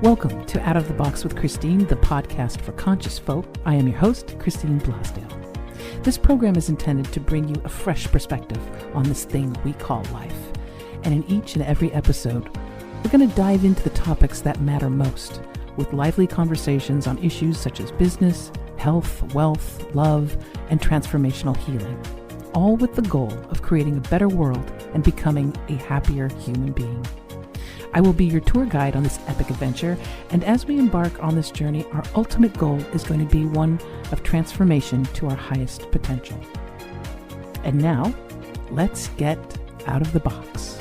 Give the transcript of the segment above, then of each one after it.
Welcome to Out of the Box with Christine, the podcast for conscious folk. I am your host, Christine Blasdale. This program is intended to bring you a fresh perspective on this thing we call life. And in each and every episode, we're going to dive into the topics that matter most, with lively conversations on issues such as business, health, wealth, love, and transformational healing, all with the goal of creating a better world and becoming a happier human being. I will be your tour guide on this epic adventure, and as we embark on this journey, our ultimate goal is going to be one of transformation to our highest potential. And now, let's get out of the box.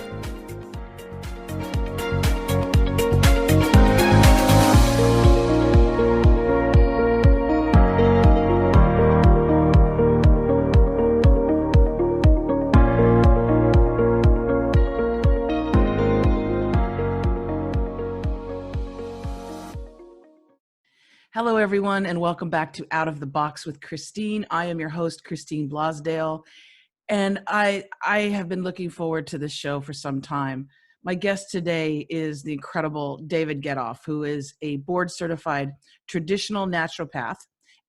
Hello, everyone, and welcome back to Out of the Box with Christine. I am your host, Christine Blasdale, and I have been looking forward to this show for some time. My guest today is the incredible David Getoff, who is a board-certified traditional naturopath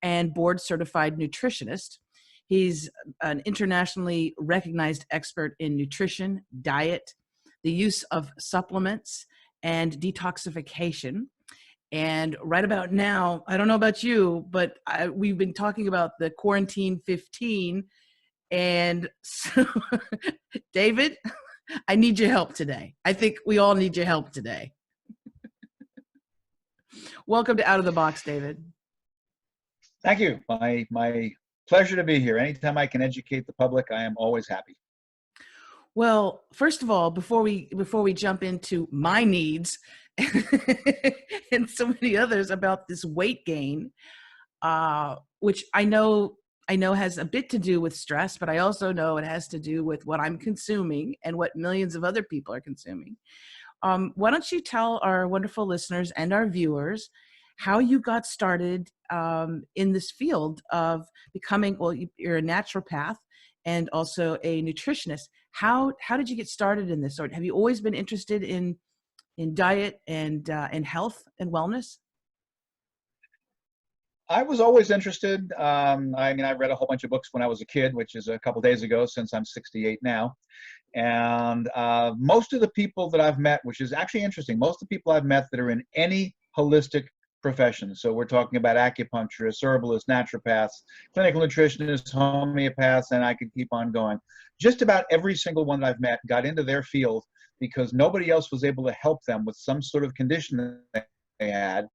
and board-certified nutritionist. He's an internationally recognized expert in nutrition, diet, the use of supplements, and detoxification. And right about now, I don't know about you, but we've been talking about the quarantine 15. And so, David, I need your help today. I think we all need your help today. Welcome to Out of the Box, David. Thank you. My pleasure to be here. Anytime I can educate the public, I am always happy. Well, first of all, before we jump into my needs and so many others about this weight gain, which I know has a bit to do with stress, but I also know it has to do with what I'm consuming and what millions of other people are consuming. Why don't you tell our wonderful listeners and our viewers how you got started in this field of becoming, well, you're a naturopath and also a nutritionist. How did you get started in this? Or have you always been interested in diet and health and wellness? I was always interested. I read a whole bunch of books when I was a kid, which is a couple days ago, since I'm 68 now. And most of the people that I've met, which is actually interesting, most of the people I've met that are in any holistic profession. So we're talking about acupuncturists, herbalists, naturopaths, clinical nutritionists, homeopaths, and I could keep on going. Just about every single one that I've met got into their field because nobody else was able to help them with some sort of condition that they had.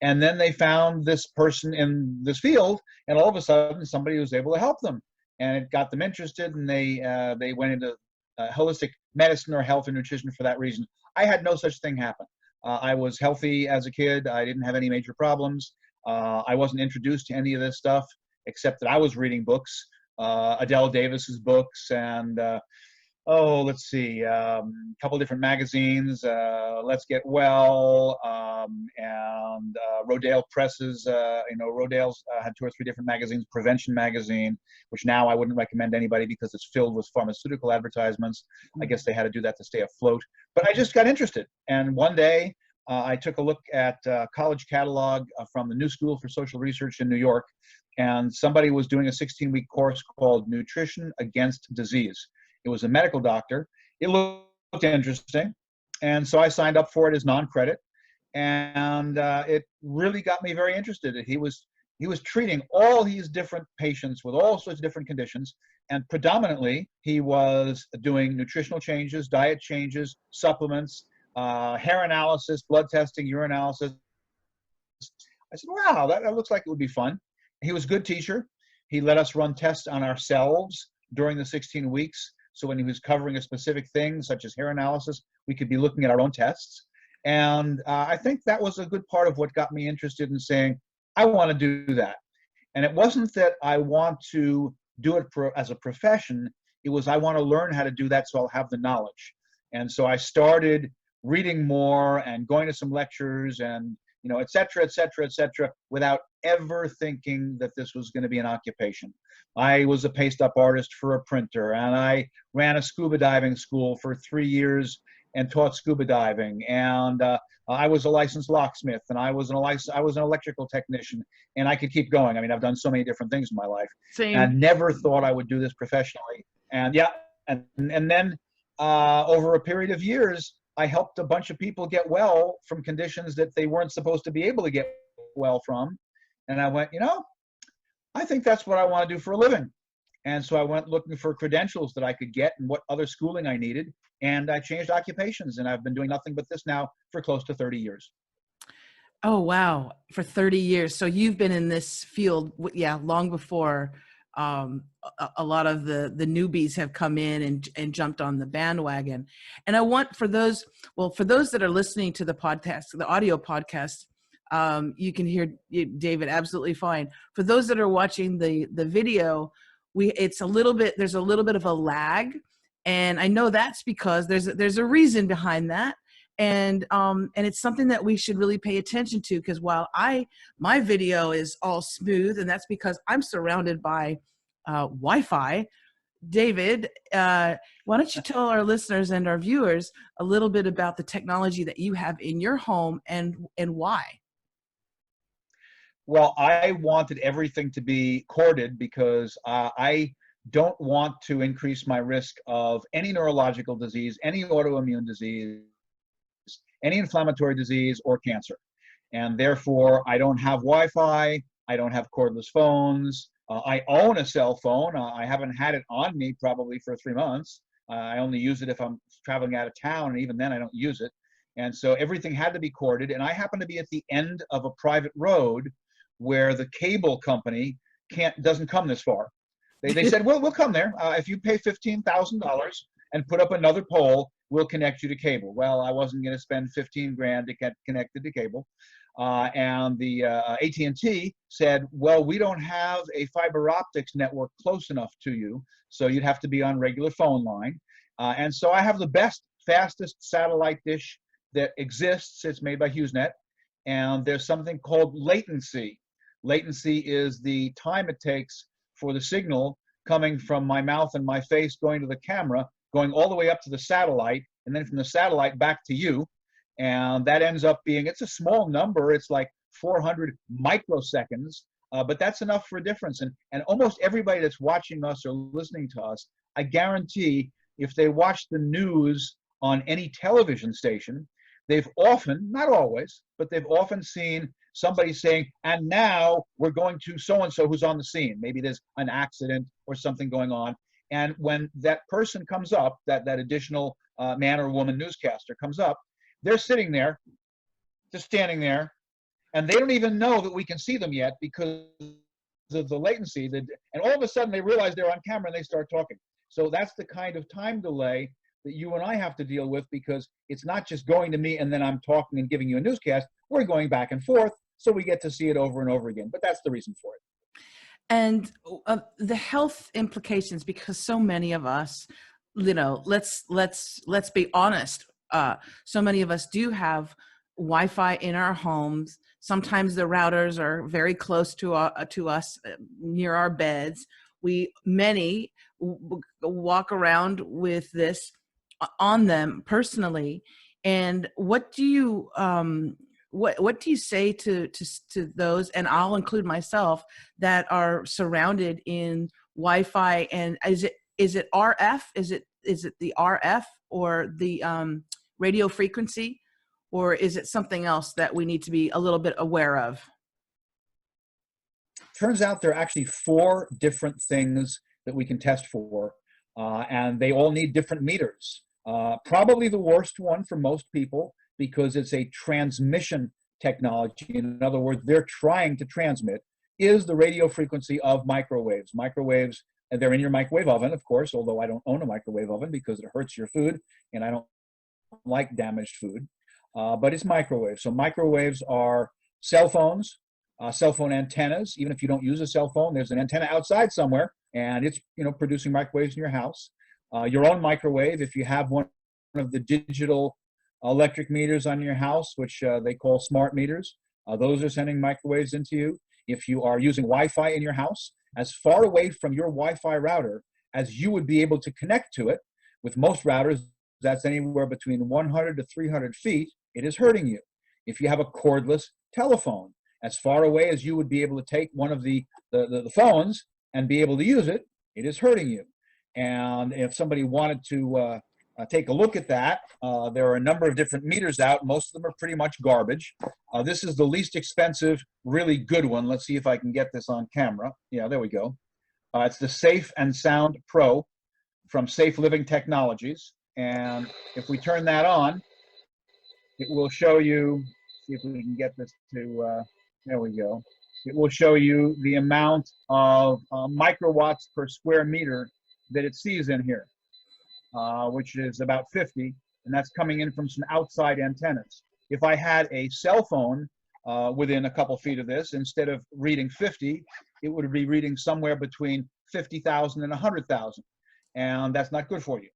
And then they found this person in this field, and all of a sudden somebody was able to help them. And it got them interested, and they went into holistic medicine or health or nutrition for that reason. I had no such thing happen. I was healthy as a kid. I didn't have any major problems. I wasn't introduced to any of this stuff, except that I was reading books, Adele Davis's books, and a couple different magazines, Let's Get Well, and Rodale Presses. Rodale's had 2 or 3 different magazines, Prevention Magazine, which now I wouldn't recommend anybody because it's filled with pharmaceutical advertisements. I guess they had to do that to stay afloat. But I just got interested. And one day I took a look at a college catalog from the New School for Social Research in New York, and somebody was doing a 16-week course called Nutrition Against Disease. It was a medical doctor. It looked interesting. And so I signed up for it as non-credit. And it really got me very interested. He was treating all these different patients with all sorts of different conditions. And predominantly, he was doing nutritional changes, diet changes, supplements, hair analysis, blood testing, urine analysis. I said, wow, that looks like it would be fun. He was a good teacher. He let us run tests on ourselves during the 16 weeks. So when he was covering a specific thing, such as hair analysis, we could be looking at our own tests. And I think that was a good part of what got me interested in saying, I want to do that. And it wasn't that I want to do it as a profession. It was I want to learn how to do that so I'll have the knowledge. And so I started reading more and going to some lectures and, et cetera, et cetera, et cetera, without ever thinking that this was going to be an occupation. I was a paste-up artist for a printer, and I ran a scuba diving school for 3 years and taught scuba diving. And I was a licensed locksmith, and I was an electrical technician, and I could keep going. I mean, I've done so many different things in my life, and I Same. never thought I would do this professionally. And yeah, and then over a period of years, I helped a bunch of people get well from conditions that they weren't supposed to be able to get well from. And I went, I think that's what I want to do for a living. And so I went looking for credentials that I could get and what other schooling I needed. And I changed occupations, and I've been doing nothing but this now for close to 30 years. Oh, wow. For 30 years. So you've been in this field, yeah, long before a lot of the newbies have come in and jumped on the bandwagon. And I want for those that are listening to the podcast, the audio podcast, you can hear David absolutely fine. For those that are watching the video, there's a little bit of a lag. And I know that's because there's a reason behind that. And it's something that we should really pay attention to, because while my video is all smooth, and that's because I'm surrounded by Wi-Fi. David, why don't you tell our listeners and our viewers a little bit about the technology that you have in your home and why? Well, I wanted everything to be corded because I don't want to increase my risk of any neurological disease, any autoimmune disease, any inflammatory disease, or cancer. And therefore, I don't have Wi-Fi. I don't have cordless phones. I own a cell phone. I haven't had it on me probably for 3 months. I only use it if I'm traveling out of town, and even then I don't use it. And so everything had to be corded. And I happen to be at the end of a private road where the cable company doesn't come this far. They said, well, we'll come there. If you pay $15,000 and put up another pole, we'll connect you to cable. Well, I wasn't going to spend 15 grand to get connected to cable. And the AT&T said, well, we don't have a fiber optics network close enough to you, so you'd have to be on regular phone line. And so I have the best, fastest satellite dish that exists. It's made by HughesNet. And there's something called latency. Latency is the time it takes for the signal coming from my mouth and my face going to the camera, going all the way up to the satellite, and then from the satellite back to you. And that ends up being, it's a small number. It's like 400 microseconds, but that's enough for a difference. And almost everybody that's watching us or listening to us, I guarantee if they watch the news on any television station, they've often, not always, but they've often seen somebody saying, and now we're going to so-and-so who's on the scene. Maybe there's an accident or something going on. And when that person comes up, that additional man or woman newscaster comes up, they're sitting there, just standing there, and they don't even know that we can see them yet because of the latency. And all of a sudden they realize they're on camera and they start talking. So that's the kind of time delay that you and I have to deal with, because it's not just going to me and then I'm talking and giving you a newscast. We're going back and forth, so we get to see it over and over again. But that's the reason for it. And the health implications, because so many of us, let's be honest. So many of us do have Wi-Fi in our homes. Sometimes the routers are very close to us, near our beds. Many walk around with this on them personally. And what do you what do you say to those, and I'll include myself, that are surrounded in Wi-Fi? And is it RF? Is it the RF or the radio frequency, or is it something else that we need to be a little bit aware of? Turns out there are actually 4 different things that we can test for, and they all need different meters. Probably the worst one for most people, because it's a transmission technology. In other words, they're trying to transmit, is the radio frequency of microwaves. Microwaves, and they're in your microwave oven, of course, although I don't own a microwave oven because it hurts your food, and I don't like damaged food. But it's microwaves. So microwaves are cell phones, cell phone antennas. Even if you don't use a cell phone, there's an antenna outside somewhere, and it's producing microwaves in your house. Your own microwave, if you have one of the digital electric meters on your house, which they call smart meters, those are sending microwaves into you. If you are using Wi-Fi in your house, as far away from your Wi-Fi router as you would be able to connect to it, with most routers, that's anywhere between 100 to 300 feet, it is hurting you. If you have a cordless telephone, as far away as you would be able to take one of the phones and be able to use it, it is hurting you. And if somebody wanted to take a look at that, there are a number of different meters out. Most of them are pretty much garbage. This is the least expensive, really good one. Let's see if I can get this on camera. Yeah, there we go. It's the Safe and Sound Pro from Safe Living Technologies. And if we turn that on, it will show you, see if we can get this to, there we go. It will show you the amount of microwatts per square meter that it sees in here, which is about 50, and that's coming in from some outside antennas. If I had a cell phone within a couple feet of this, instead of reading 50, it would be reading somewhere between 50,000 and 100,000, and that's not good for you.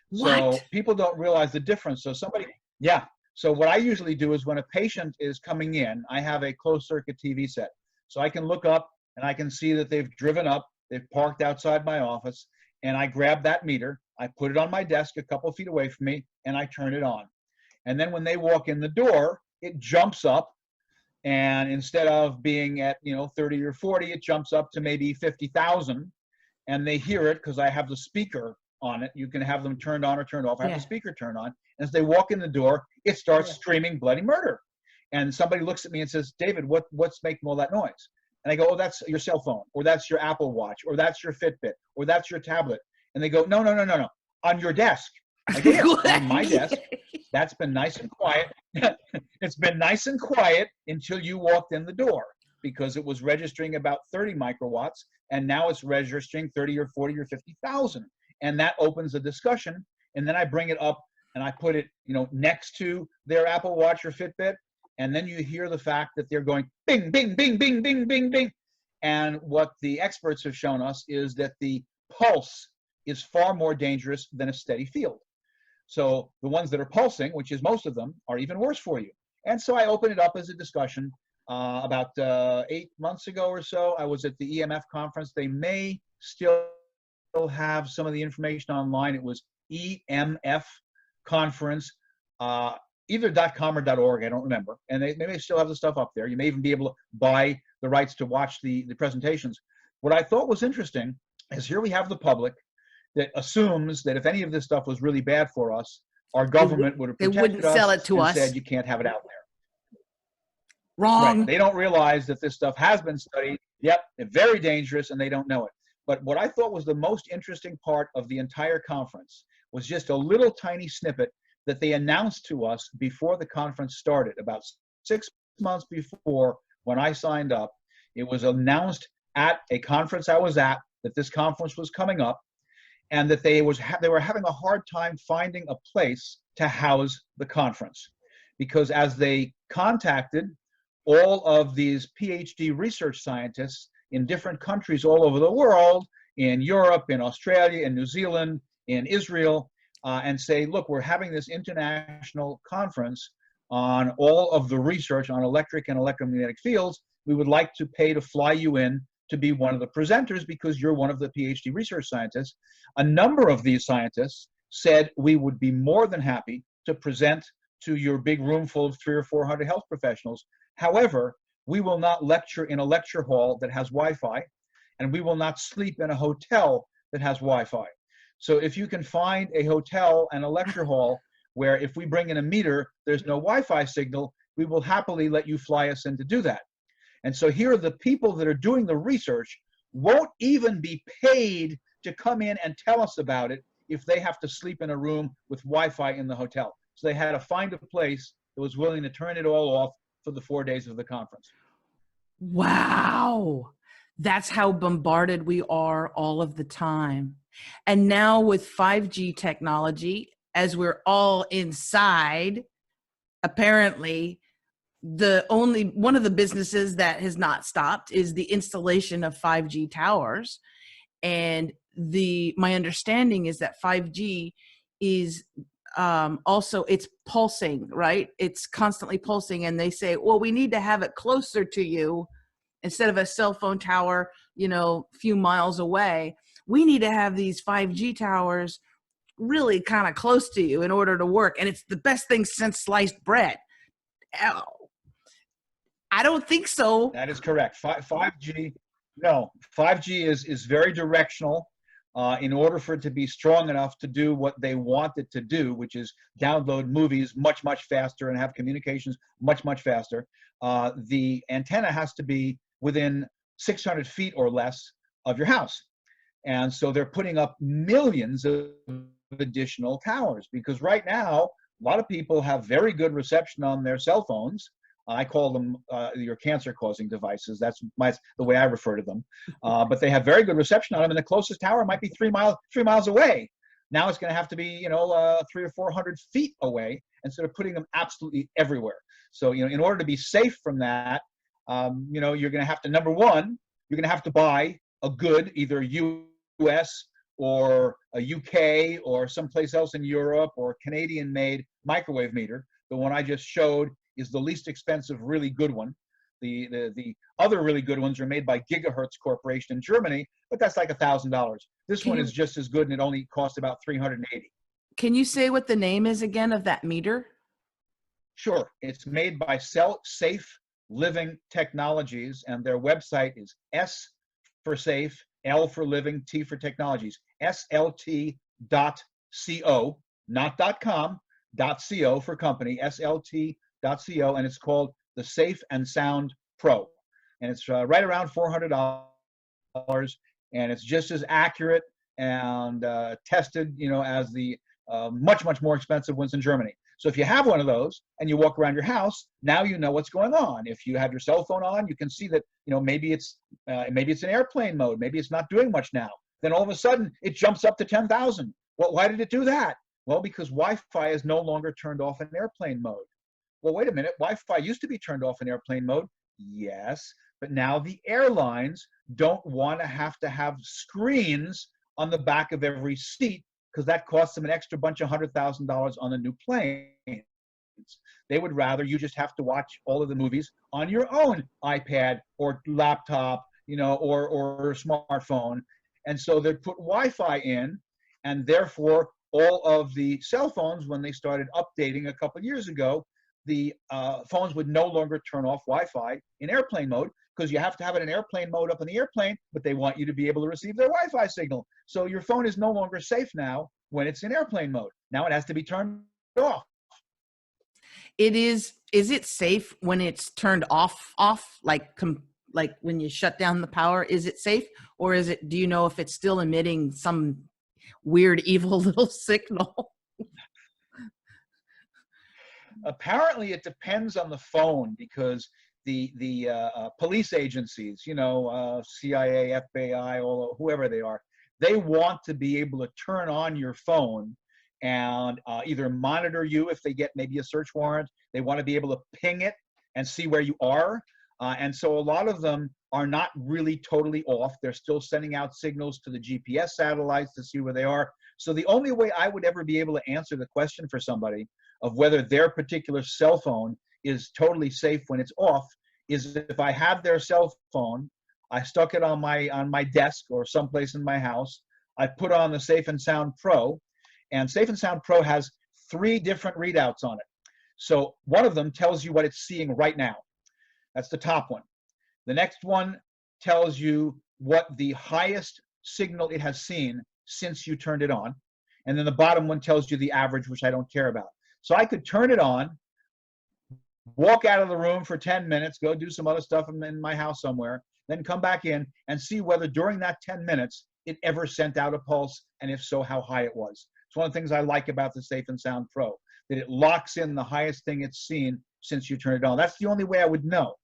What? So people don't realize the difference. So somebody, yeah. So what I usually do is when a patient is coming in, I have a closed circuit TV set. So I can look up and I can see that they've driven up, they've parked outside my office, and I grab that meter, I put it on my desk a couple feet away from me, and I turn it on. And then when they walk in the door, it jumps up, and instead of being at 30 or 40, it jumps up to maybe 50,000, and they hear it because I have the speaker on it. You can have them turned on or turned off. I have the speaker turned on. As they walk in the door, it starts screaming bloody murder. And somebody looks at me and says, David, what's making all that noise? And I go, oh, that's your cell phone, or that's your Apple Watch, or that's your Fitbit, or that's your tablet. And they go, no, on your desk. I go, yeah, on my desk. That's been nice and quiet. It's been nice and quiet until you walked in the door, because it was registering about 30 microwatts, and now it's registering 30 or 40 or 50,000. And that opens a discussion, and then I bring it up and I put it, next to their Apple Watch or Fitbit, and then you hear the fact that they're going bing, bing, bing, bing, bing, bing, bing. And what the experts have shown us is that the pulse is far more dangerous than a steady field. So the ones that are pulsing, which is most of them, are even worse for you. And so I opened it up as a discussion. About 8 months ago or so, I was at the EMF conference. They may still have some of the information online. It was EMF conference, either .com or .org, I don't remember. And they may still have the stuff up there. You may even be able to buy the rights to watch the presentations. What I thought was interesting is here we have the public that assumes that if any of this stuff was really bad for us, our government would have protected us sell it to and us. said you can't have it out there. Wrong. Right. They don't realize that this stuff has been studied. Yep, it's very dangerous, and they don't know it. But what I thought was the most interesting part of the entire conference was just a little tiny snippet that they announced to us before the conference started, about 6 months before when I signed up. It was announced at a conference I was at that this conference was coming up, and that they were having a hard time finding a place to house the conference, because as they contacted all of these PhD research scientists in different countries all over the world, in Europe, in Australia, in New Zealand, in Israel, and say, look, we're having this international conference on all of the research on electric and electromagnetic fields. We would like to pay to fly you in to be one of the presenters because you're one of the PhD research scientists. A number of these scientists said we would be more than happy to present to your big room full of 300 or 400 health professionals. However, we will not lecture in a lecture hall that has Wi-Fi, and we will not sleep in a hotel that has Wi-Fi. So if you can find a hotel and a lecture hall where if we bring in a meter, there's no Wi-Fi signal, we will happily let you fly us in to do that. And so here are the people that are doing the research won't even be paid to come in and tell us about it if they have to sleep in a room with Wi-Fi in the hotel. So they had to find a place that was willing to turn it all off for the 4 days of the conference. Wow. That's how bombarded we are all of the time. And now with 5G technology, as we're all inside, apparently one of the businesses that has not stopped is the installation of 5G towers. And my understanding is that 5G is also, it's pulsing, right? It's constantly pulsing. And they say, well, we need to have it closer to you instead of a cell phone tower, a few miles away. We need to have these 5G towers really kind of close to you in order to work. And it's the best thing since sliced bread. Oh, I don't think so. That is correct. 5G, no, 5G is very directional. In order for it to be strong enough to do what they want it to do, which is download movies much, much faster and have communications much, much faster, the antenna has to be within 600 feet or less of your house. And so they're putting up millions of additional towers, because right now, a lot of people have very good reception on their cell phones. I call them your cancer-causing devices. That's the way I refer to them. But they have very good reception on them, and the closest tower might be 3 miles away. Now it's going to have to be 300 or 400 feet away instead of putting them absolutely everywhere. So in order to be safe from that, you're going to have to, number one, you're going to have to buy a good either U.S. or a UK or someplace else in Europe or Canadian-made microwave meter. The one I just showed is the least expensive, really good one. The other really good ones are made by Gigahertz Corporation in Germany, but that's like $1,000. This one is just as good, and it only costs about $380. Can you say what the name is again of that meter? Sure. It's made by Safe Living Technologies, and their website is S for safe, L for living, T for technologies, slt.co, not .com, .co for company, slt.co, and it's called the Safe and Sound Pro. And it's right around $400, and it's just as accurate and tested, as the much, much more expensive ones in Germany. So if you have one of those and you walk around your house, now you know what's going on. If you have your cell phone on, you can see that, maybe it's in airplane mode. Maybe it's not doing much now. Then all of a sudden it jumps up to 10,000. Well, why did it do that? Well, because Wi-Fi is no longer turned off in airplane mode. Well, wait a minute. Wi-Fi used to be turned off in airplane mode. Yes, but now the airlines don't want to have screens on the back of every seat, because that costs them an extra bunch of $100,000 on the new planes. They would rather you just have to watch all of the movies on your own iPad or laptop, or smartphone. And so they put Wi-Fi in, and therefore all of the cell phones, when they started updating a couple of years ago, the phones would no longer turn off Wi-Fi in airplane mode, because you have to have it in airplane mode up in the airplane, but they want you to be able to receive their Wi-Fi signal. So your phone is no longer safe now when it's in airplane mode. Now it has to be turned off. Is it safe when it's turned off, like when you shut down the power? Is it safe, or do you know if it's still emitting some weird, evil little signal? Apparently it depends on the phone, because the police agencies, CIA, FBI, whoever they are, they want to be able to turn on your phone and either monitor you if they get maybe a search warrant. They want to be able to ping it and see where you are. And so a lot of them are not really totally off. They're still sending out signals to the GPS satellites to see where they are. So the only way I would ever be able to answer the question for somebody of whether their particular cell phone is totally safe when it's off is if I have their cell phone, I stuck it on my desk or someplace in my house, I put on the Safe and Sound Pro, and Safe and Sound Pro has 3 different readouts on it. So one of them tells you what it's seeing right now. That's the top one. The next one tells you what the highest signal it has seen since you turned it on. And then the bottom one tells you the average, which I don't care about. So I could turn it on, walk out of the room for 10 minutes, go do some other stuff in my house somewhere, then come back in and see whether during that 10 minutes it ever sent out a pulse, and if so, how high it was. It's one of the things I like about the Safe and Sound Pro, that it locks in the highest thing it's seen since you turn it on. That's the only way I would know.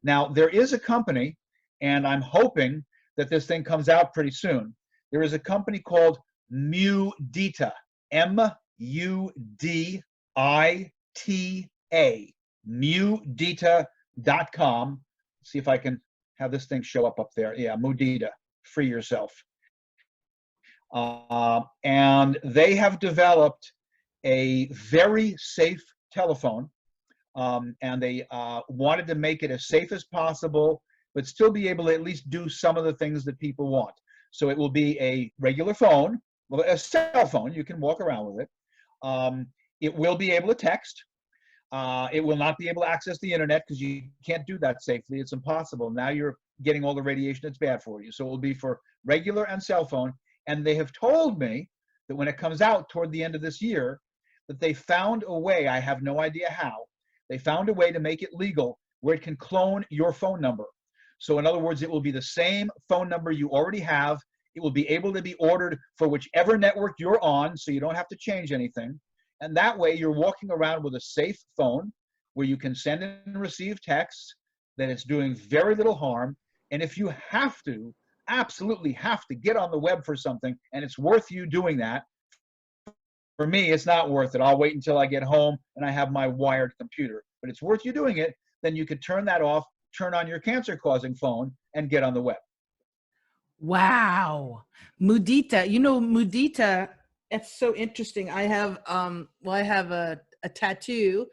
Now, there is a company, and I'm hoping that this thing comes out pretty soon. There is a company called Mudita, M-U-D-I-T-A, Mudita.com. See if I can have this thing show up there. Yeah, Mudita, free yourself. And they have developed a very safe telephone, and they wanted to make it as safe as possible, but still be able to at least do some of the things that people want. So it will be a regular phone well, a cell phone, you can walk around with it. It will be able to text. It will not be able to access the internet because you can't do that safely. It's impossible. Now you're getting all the radiation that's bad for you. So it will be for regular and cell phone. And they have told me that when it comes out toward the end of this year, that they found a way, I have no idea how, they found a way to make it legal where it can clone your phone number. So in other words, it will be the same phone number you already have. It will be able to be ordered for whichever network you're on, so you don't have to change anything. And that way you're walking around with a safe phone where you can send and receive texts, that it's doing very little harm. And if you have to, absolutely have to get on the web for something, and it's worth you doing that, for me, it's not worth it. I'll wait until I get home and I have my wired computer. But it's worth you doing it. Then you could turn that off, turn on your cancer-causing phone, and get on the web. Wow. Mudita. You know, mudita, it's so interesting. I have a tattoo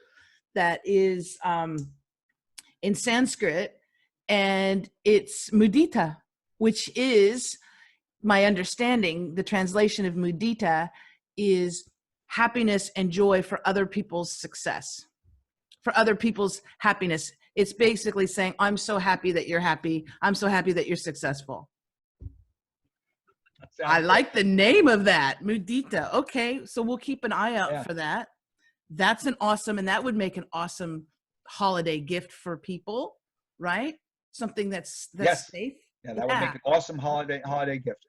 that is in Sanskrit, and it's mudita, which is, my understanding, the translation of mudita is happiness and joy for other people's success, for other people's happiness. It's basically saying, I'm so happy that you're happy. I'm so happy that you're successful. I like the name of that, mudita. Okay, so we'll keep an eye out for that. That's an awesome, and that would make an awesome holiday gift for people, right? Something that's safe. Yeah, that would make an awesome holiday gift.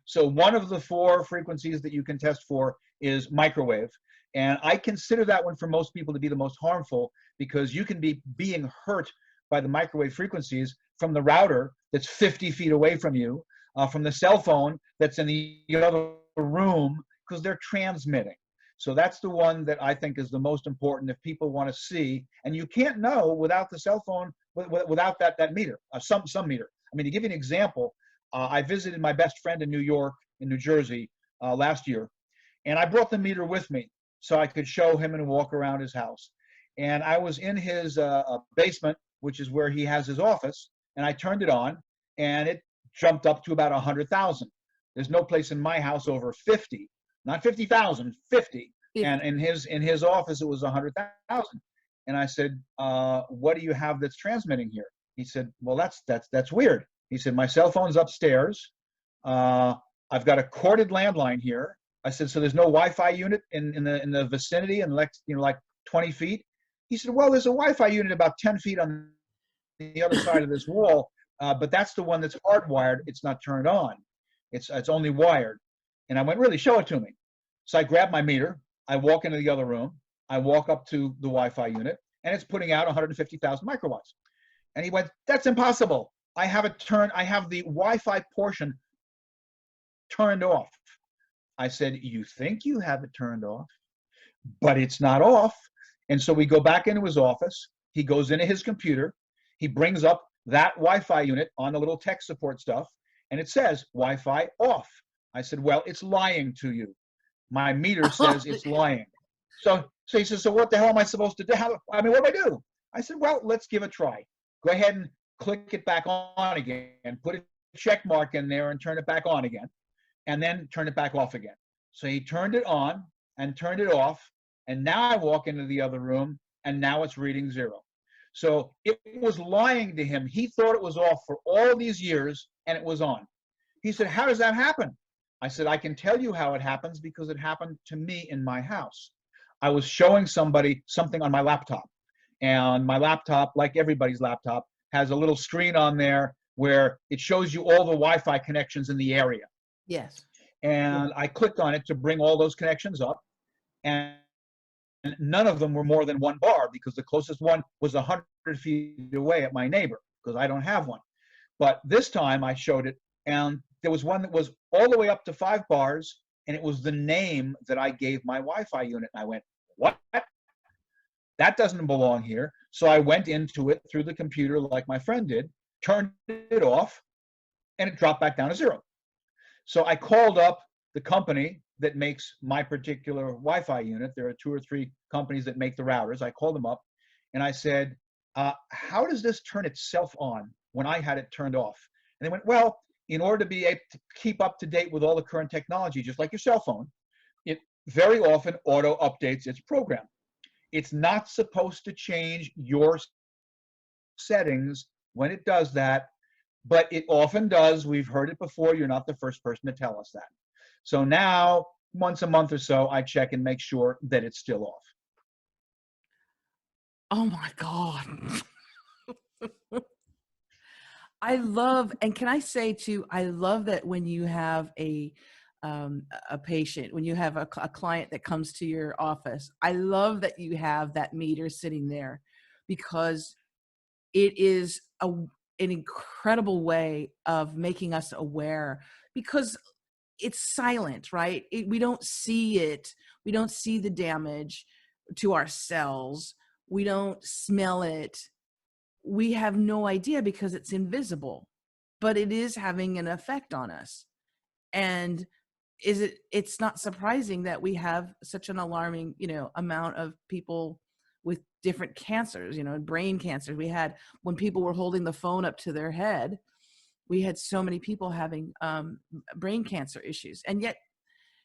So one of the 4 frequencies that you can test for is microwave. And I consider that one for most people to be the most harmful, because you can be being hurt by the microwave frequencies from the router that's 50 feet away from you, from the cell phone that's in the other room, because they're transmitting. So that's the one that I think is the most important if people want to see. And you can't know without the cell phone, without that meter, some meter. I mean, to give you an example, I visited my best friend in New York, in New Jersey, last year, and I brought the meter with me so I could show him and walk around his house. And I was in his basement, which is where he has his office, and I turned it on, and it jumped up to about 100,000. There's no place in my house over 50, not 50,000, 50. And in his office, it was 100,000. And I said, what do you have that's transmitting here? He said, well, that's weird. He said, my cell phone's upstairs. I've got a corded landline here. I said, so there's no Wi-Fi unit in the vicinity, and like 20 feet? He said, well, there's a Wi-Fi unit about 10 feet on the other side of this wall, but that's the one that's hardwired. It's not turned on. It's only wired. And I went, really, show it to me. So I grabbed my meter. I walk into the other room. I walk up to the Wi-Fi unit, and it's putting out 150,000 microwatts. And he went, that's impossible. I have the Wi-Fi portion turned off. I said, you think you have it turned off, but it's not off. And so we go back into his office. He goes into his computer. He brings up that Wi-Fi unit on the little tech support stuff, and it says Wi-Fi off. I said, well, it's lying to you. My meter says it's lying. So he says, so what the hell am I supposed to do? What do I do? I said, well, let's give it a try. Go ahead and click it back on again, put a check mark in there and turn it back on again, and then turn it back off again. So he turned it on and turned it off, and now I walk into the other room, and now it's reading 0. So it was lying to him. He thought it was off for all these years, and it was on. He said, how does that happen? I said, I can tell you how it happens, because it happened to me in my house. I was showing somebody something on my laptop, and my laptop, like everybody's laptop, has a little screen on there where it shows you all the Wi-Fi connections in the area. Yes. And I clicked on it to bring all those connections up, and none of them were more than 1 bar, because the closest one was 100 feet away at my neighbor, because I don't have one. But this time I showed it, and there was one that was all the way up to 5 bars, and it was the name that I gave my Wi-Fi unit. And I went, what? That doesn't belong here. So I went into it through the computer like my friend did, turned it off, and it dropped back down to 0. So I called up the company that makes my particular Wi-Fi unit. There are 2 or 3 companies that make the routers. I called them up, and I said, how does this turn itself on when I had it turned off? And they went, well, in order to be able to keep up to date with all the current technology, just like your cell phone, it very often auto updates its program. It's not supposed to change your settings when it does that, but it often does. We've heard it before. You're not the first person to tell us that. So now, once a month or so, I check and make sure that it's still off. Oh my God. I love, and can I say too, I love that when you have a patient, when you have a client that comes to your office, I love that you have that meter sitting there, because it is an incredible way of making us aware, because it's silent, right? We don't see it. We don't see the damage to our cells. We don't smell it. We have no idea because it's invisible, but it is having an effect on us. And it's not surprising that we have such an alarming, amount of people with different cancers, brain cancers. We had, when people were holding the phone up to their head, we had so many people having brain cancer issues, and yet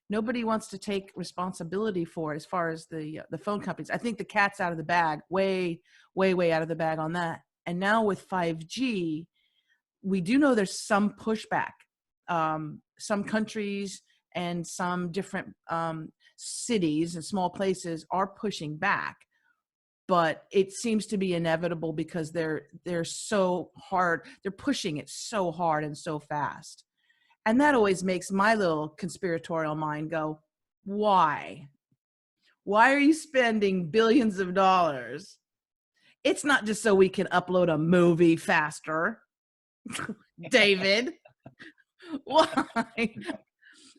nobody wants to take responsibility for it as far as the phone companies. I think the cat's out of the bag, way, way, way out of the bag on that. And now with 5G, we do know there's some pushback. Some countries and some different cities and small places are pushing back, but it seems to be inevitable because they're so hard. They're pushing it so hard and so fast. And that always makes my little conspiratorial mind go, why? Why are you spending billions of dollars? It's not just so we can upload a movie faster, David. Why?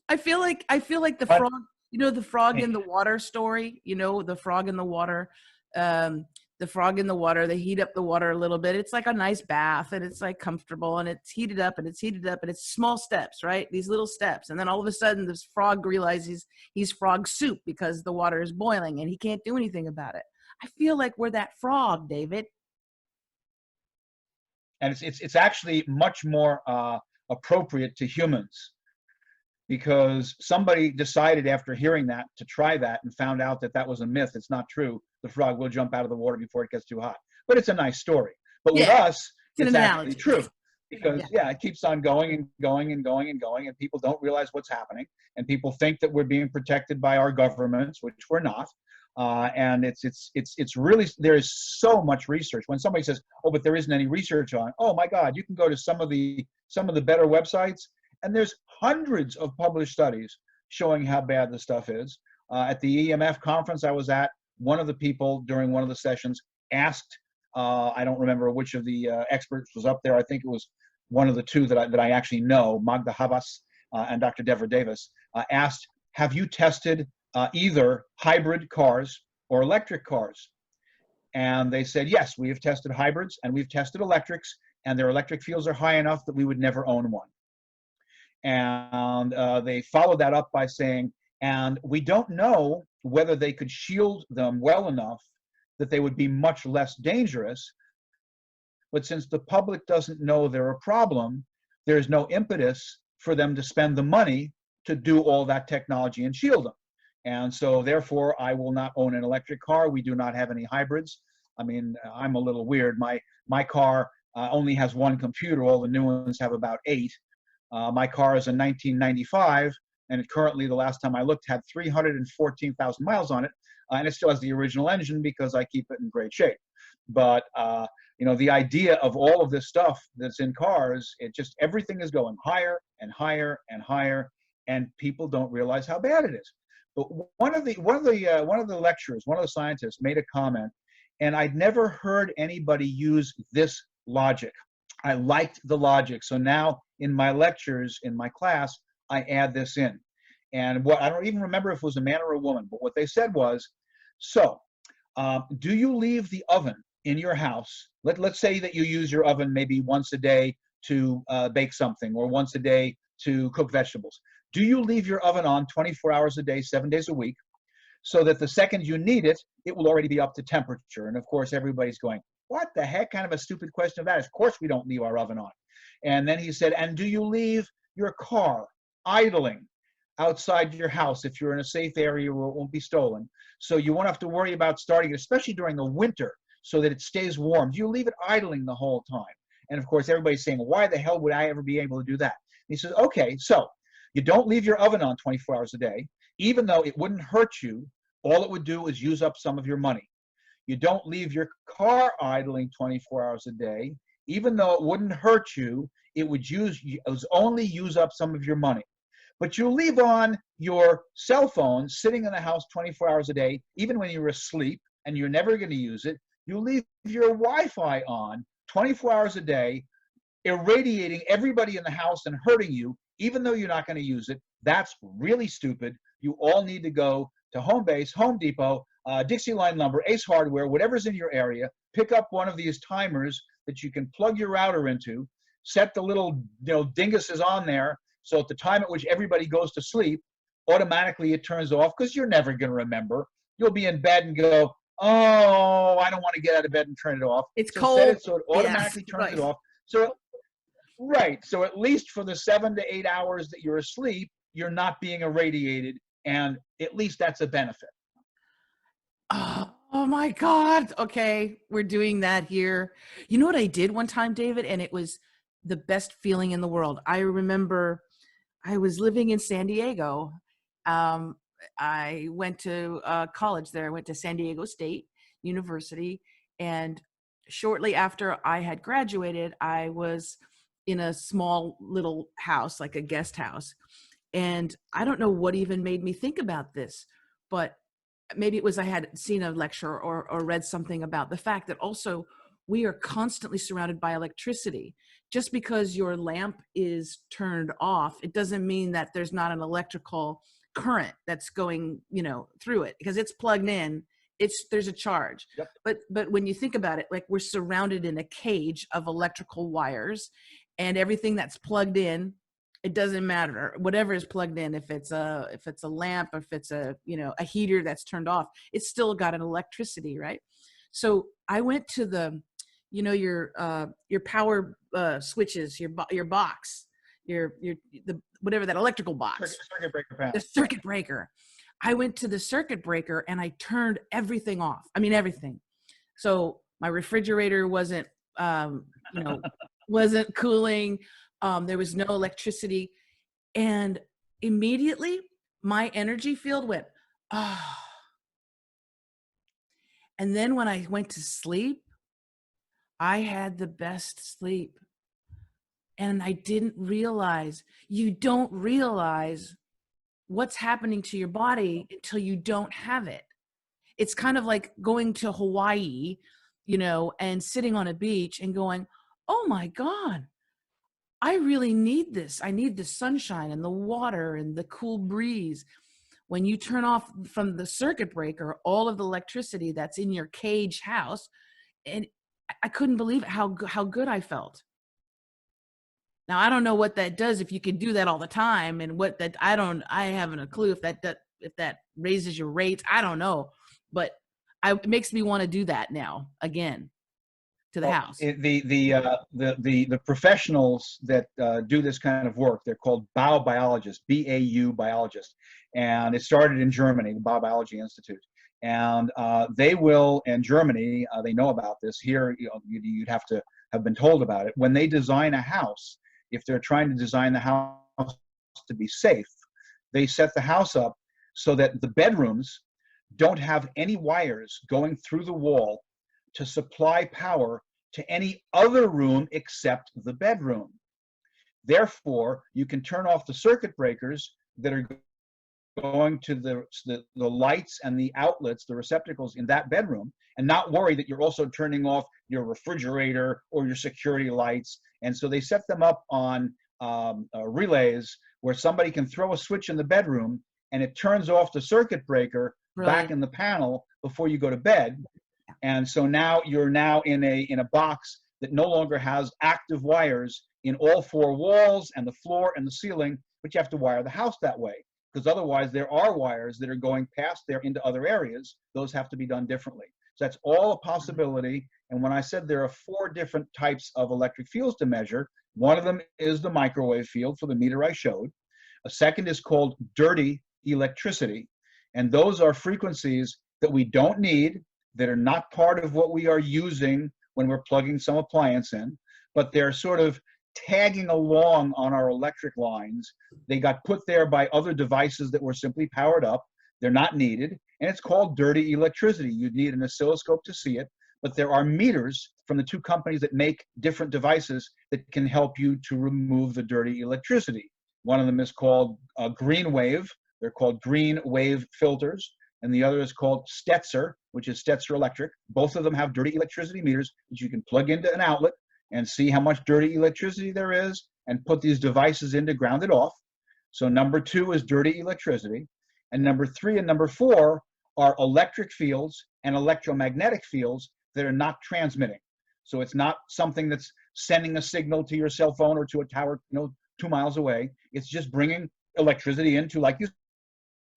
I feel like the But frog, the frog in the water story, the frog in the water. The frog in the water, they heat up the water a little bit. It's like a nice bath, and it's like comfortable, and it's heated up and it's heated up, and it's small steps, right? These little steps. And then all of a sudden this frog realizes he's frog soup because the water is boiling and he can't do anything about it. I feel like we're that frog, David. and it's actually much more appropriate to humans, because somebody decided after hearing that to try that and found out that that was a myth. It's not true. The frog will jump out of the water before it gets too hot. But it's a nice story. But with Yeah, us, it's it's an actually analogy. true, because Yeah. it keeps on going and going and going and going, and people don't realize what's happening, and people think that we're being protected by our governments, which we're not. And it's really, there is so much research. When somebody says, "Oh, but there isn't any research on," oh my God, you can go to some of the better websites, and there's hundreds of published studies showing how bad the stuff is. At the EMF conference I was at, one of the people during one of the sessions asked, I don't remember which of the experts was up there. I think it was one of the two that I actually know, Magda Havas and Dr. Deborah Davis, asked, "Have you tested either hybrid cars or electric cars?" And they said, "Yes, we have tested hybrids and we've tested electrics, and their electric fields are high enough that we would never own one." And they followed that up by saying, "And we don't know whether they could shield them well enough that they would be much less dangerous. But since the public doesn't know they're a problem, there's no impetus for them to spend the money to do all that technology and shield them. And so therefore, I will not own an electric car. We do not have any hybrids." I mean, I'm a little weird. My car only has one computer. All the new ones have about 8. My car is a 1995, and it currently, the last time I looked, had 314,000 miles on it, and it still has the original engine because I keep it in great shape. But the idea of all of this stuff that's in cars, it just, everything is going higher and higher and higher, and people don't realize how bad it is. But one of the lecturers, one of the scientists, made a comment, and I'd never heard anybody use this logic. I liked the logic, so now in my lectures, in my class, I add this in. And what, I don't even remember if it was a man or a woman, but what they said was, "So, do you leave the oven in your house? Let's say that you use your oven maybe once a day to bake something, or once a day to cook vegetables. Do you leave your oven on 24 hours a day, 7 days a week, so that the second you need it, it will already be up to temperature?" And of course, everybody's going, "What the heck kind of a stupid question of that is? Of course we don't leave our oven on." And then he said, and do you leave your car idling outside your house if you're in a safe area where it won't be stolen? So you won't have to worry about starting it, especially during the winter, so that it stays warm. Do you leave it idling the whole time? And of course, everybody's saying, well, why the hell would I ever be able to do that? And he says, okay, so you don't leave your oven on 24 hours a day, even though it wouldn't hurt you. All it would do is use up some of your money. You don't leave your car idling 24 hours a day, even though it wouldn't hurt you. It would only use up some of your money. But you leave on your cell phone sitting in the house 24 hours a day, even when you're asleep and you're never going to use it. You leave your Wi-Fi on 24 hours a day, irradiating everybody in the house and hurting you, even though you're not going to use it. That's really stupid. You all need to go to Home Base, Home Depot, Dixie Line Lumber, Ace Hardware, whatever's in your area. Pick up one of these timers that you can plug your router into, set the little dinguses on there, so at the time at which everybody goes to sleep, automatically it turns off, because you're never going to remember. You'll be in bed and go, oh, I don't want to get out of bed and turn it off. It's so cold. Set it so it automatically yes, turns right. it off. So, right. So at least for the 7 to 8 hours that you're asleep, you're not being irradiated, and at least that's a benefit. Oh my God. Okay. We're doing that here. You know what I did one time, David? And it was the best feeling in the world. I remember I was living in San Diego. I went to college there. I went to San Diego State University. And shortly after I had graduated, I was in a small little house, like a guest house. And I don't know what even made me think about this, but maybe it was I had seen a lecture or read something about the fact that also we are constantly surrounded by electricity. Just because your lamp is turned off, it doesn't mean that there's not an electrical current that's going, through it, because it's plugged in. There's a charge. Yep. But when you think about it, like, we're surrounded in a cage of electrical wires, and everything that's plugged in, it doesn't matter. Whatever is plugged in, if it's a lamp, or if it's a heater that's turned off, it's still got an electricity, right? So I went to the, your power switches, your box, the whatever, that electrical box, Circuit breaker panel. the circuit breaker. I went to the circuit breaker and I turned everything off. I mean, everything. So my refrigerator wasn't wasn't cooling. There was no electricity, and immediately my energy field went, ah. And then when I went to sleep, I had the best sleep. And I didn't realize, you don't realize what's happening to your body until you don't have it. It's kind of like going to Hawaii, and sitting on a beach and going, oh my God, I really need this. I need the sunshine and the water and the cool breeze. When you turn off from the circuit breaker all of the electricity that's in your cage house, and I couldn't believe how good I felt. Now, I don't know what that does, if you can do that all the time, and I haven't a clue if that raises your rates. I don't know, but it makes me want to do that now again. To the house. The professionals that do this kind of work, they're called biobiologists, BAU biologists, and it started in Germany, the Biobiology Institute. And they will, in Germany, they know about this. Here, you'd have to have been told about it. When they design a house, if they're trying to design the house to be safe, they set the house up so that the bedrooms don't have any wires going through the wall to supply power to any other room except the bedroom. Therefore, you can turn off the circuit breakers that are going to the lights and the outlets, the receptacles in that bedroom, and not worry that you're also turning off your refrigerator or your security lights. And so they set them up on relays where somebody can throw a switch in the bedroom and it turns off the circuit breaker back in the panel before you go to bed. And so now you're in a box that no longer has active wires in all four walls and the floor and the ceiling, but you have to wire the house that way, because otherwise there are wires that are going past there into other areas. Those have to be done differently. So that's all a possibility. And when I said there are 4 different types of electric fields to measure, One of them is the microwave field for the meter I showed. A second is called dirty electricity. And those are frequencies that we don't need, that are not part of what we are using when we're plugging some appliance in, but they're sort of tagging along on our electric lines. They got put there by other devices that were simply powered up. They're not needed, and it's called dirty electricity. You'd need an oscilloscope to see it, but there are meters from the two companies that make different devices that can help you to remove the dirty electricity. One of them is called green wave. They're called green wave filters. And the other is called Stetzer, which is Stetzer Electric. Both of them have dirty electricity meters that you can plug into an outlet and see how much dirty electricity there is and put these devices in to ground it off. So number 2 is dirty electricity. And number 3 and number 4 are electric fields and electromagnetic fields that are not transmitting. So it's not something that's sending a signal to your cell phone or to a tower, 2 miles away. It's just bringing electricity into, like you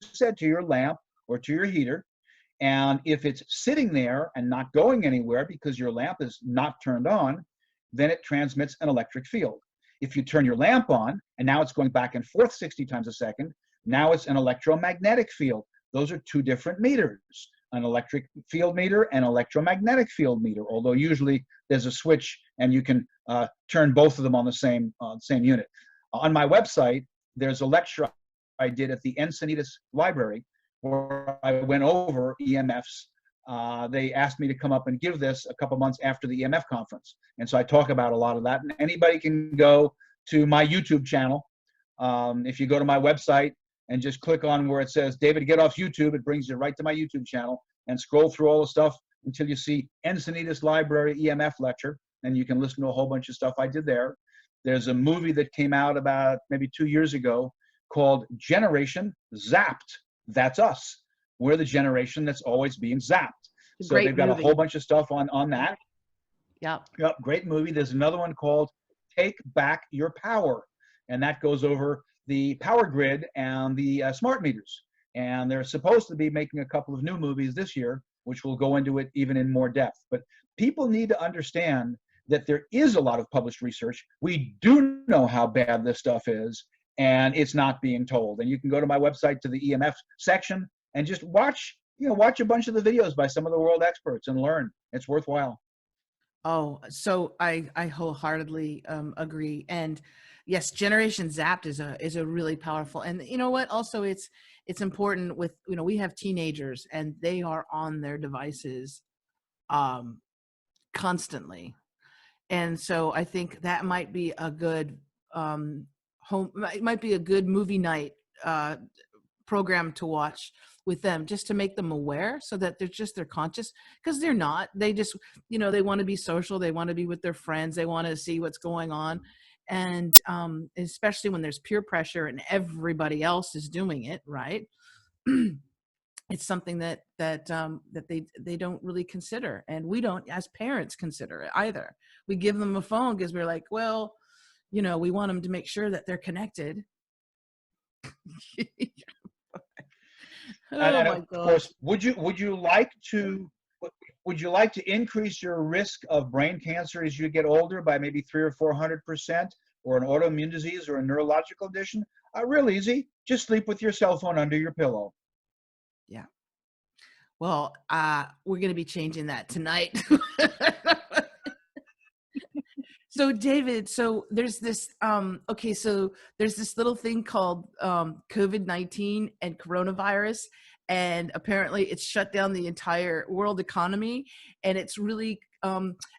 said, to your lamp or to your heater. And if it's sitting there and not going anywhere because your lamp is not turned on, then it transmits an electric field. If you turn your lamp on and now it's going back and forth 60 times a second, now it's an electromagnetic field. Those are 2 different meters, an electric field meter and electromagnetic field meter, although usually there's a switch and you can turn both of them on the same unit. On my website, there's a lecture I did at the Encinitas Library where I went over EMFs. They asked me to come up and give this a couple months after the EMF conference. And so I talk about a lot of that. And anybody can go to my YouTube channel. If you go to my website and just click on where it says David Getoff's YouTube, it brings you right to my YouTube channel, and scroll through all the stuff until you see Encinitas Library EMF lecture. And you can listen to a whole bunch of stuff I did there. There's a movie that came out about maybe 2 years ago called Generation Zapped. That's us. We're the generation that's always being zapped. So they've got a whole bunch of stuff on that. Yep. Yep, great movie. There's another one called Take Back Your Power, and that goes over the power grid and the smart meters. And they're supposed to be making a couple of new movies this year, which will go into it even in more depth. But people need to understand that there is a lot of published research. We do know how bad this stuff is, and it's not being told. And you can go to my website to the EMF section and just watch a bunch of the videos by some of the world experts and learn. It's worthwhile. Oh, so I wholeheartedly agree. And yes, Generation Zapped is a really powerful. And you know what? Also, it's important with, we have teenagers and they are on their devices constantly. And so I think that might be a good it might be a good movie night program to watch with them, just to make them aware, so that they're conscious, because they're not, they just, they want to be social, they want to be with their friends, they want to see what's going on. And especially when there's peer pressure and everybody else is doing it, right? It's something that they don't really consider, and we don't as parents consider it either. We give them a phone because we're like, well, we want them to make sure that they're connected. And of course, would you like to increase your risk of brain cancer as you get older by maybe 300 or 400%, or an autoimmune disease or a neurological condition? Real easy. Just sleep with your cell phone under your pillow. Yeah. Well, we're going to be changing that tonight. So David, there's this, there's this little thing called COVID-19 and coronavirus, and apparently it's shut down the entire world economy. And it's really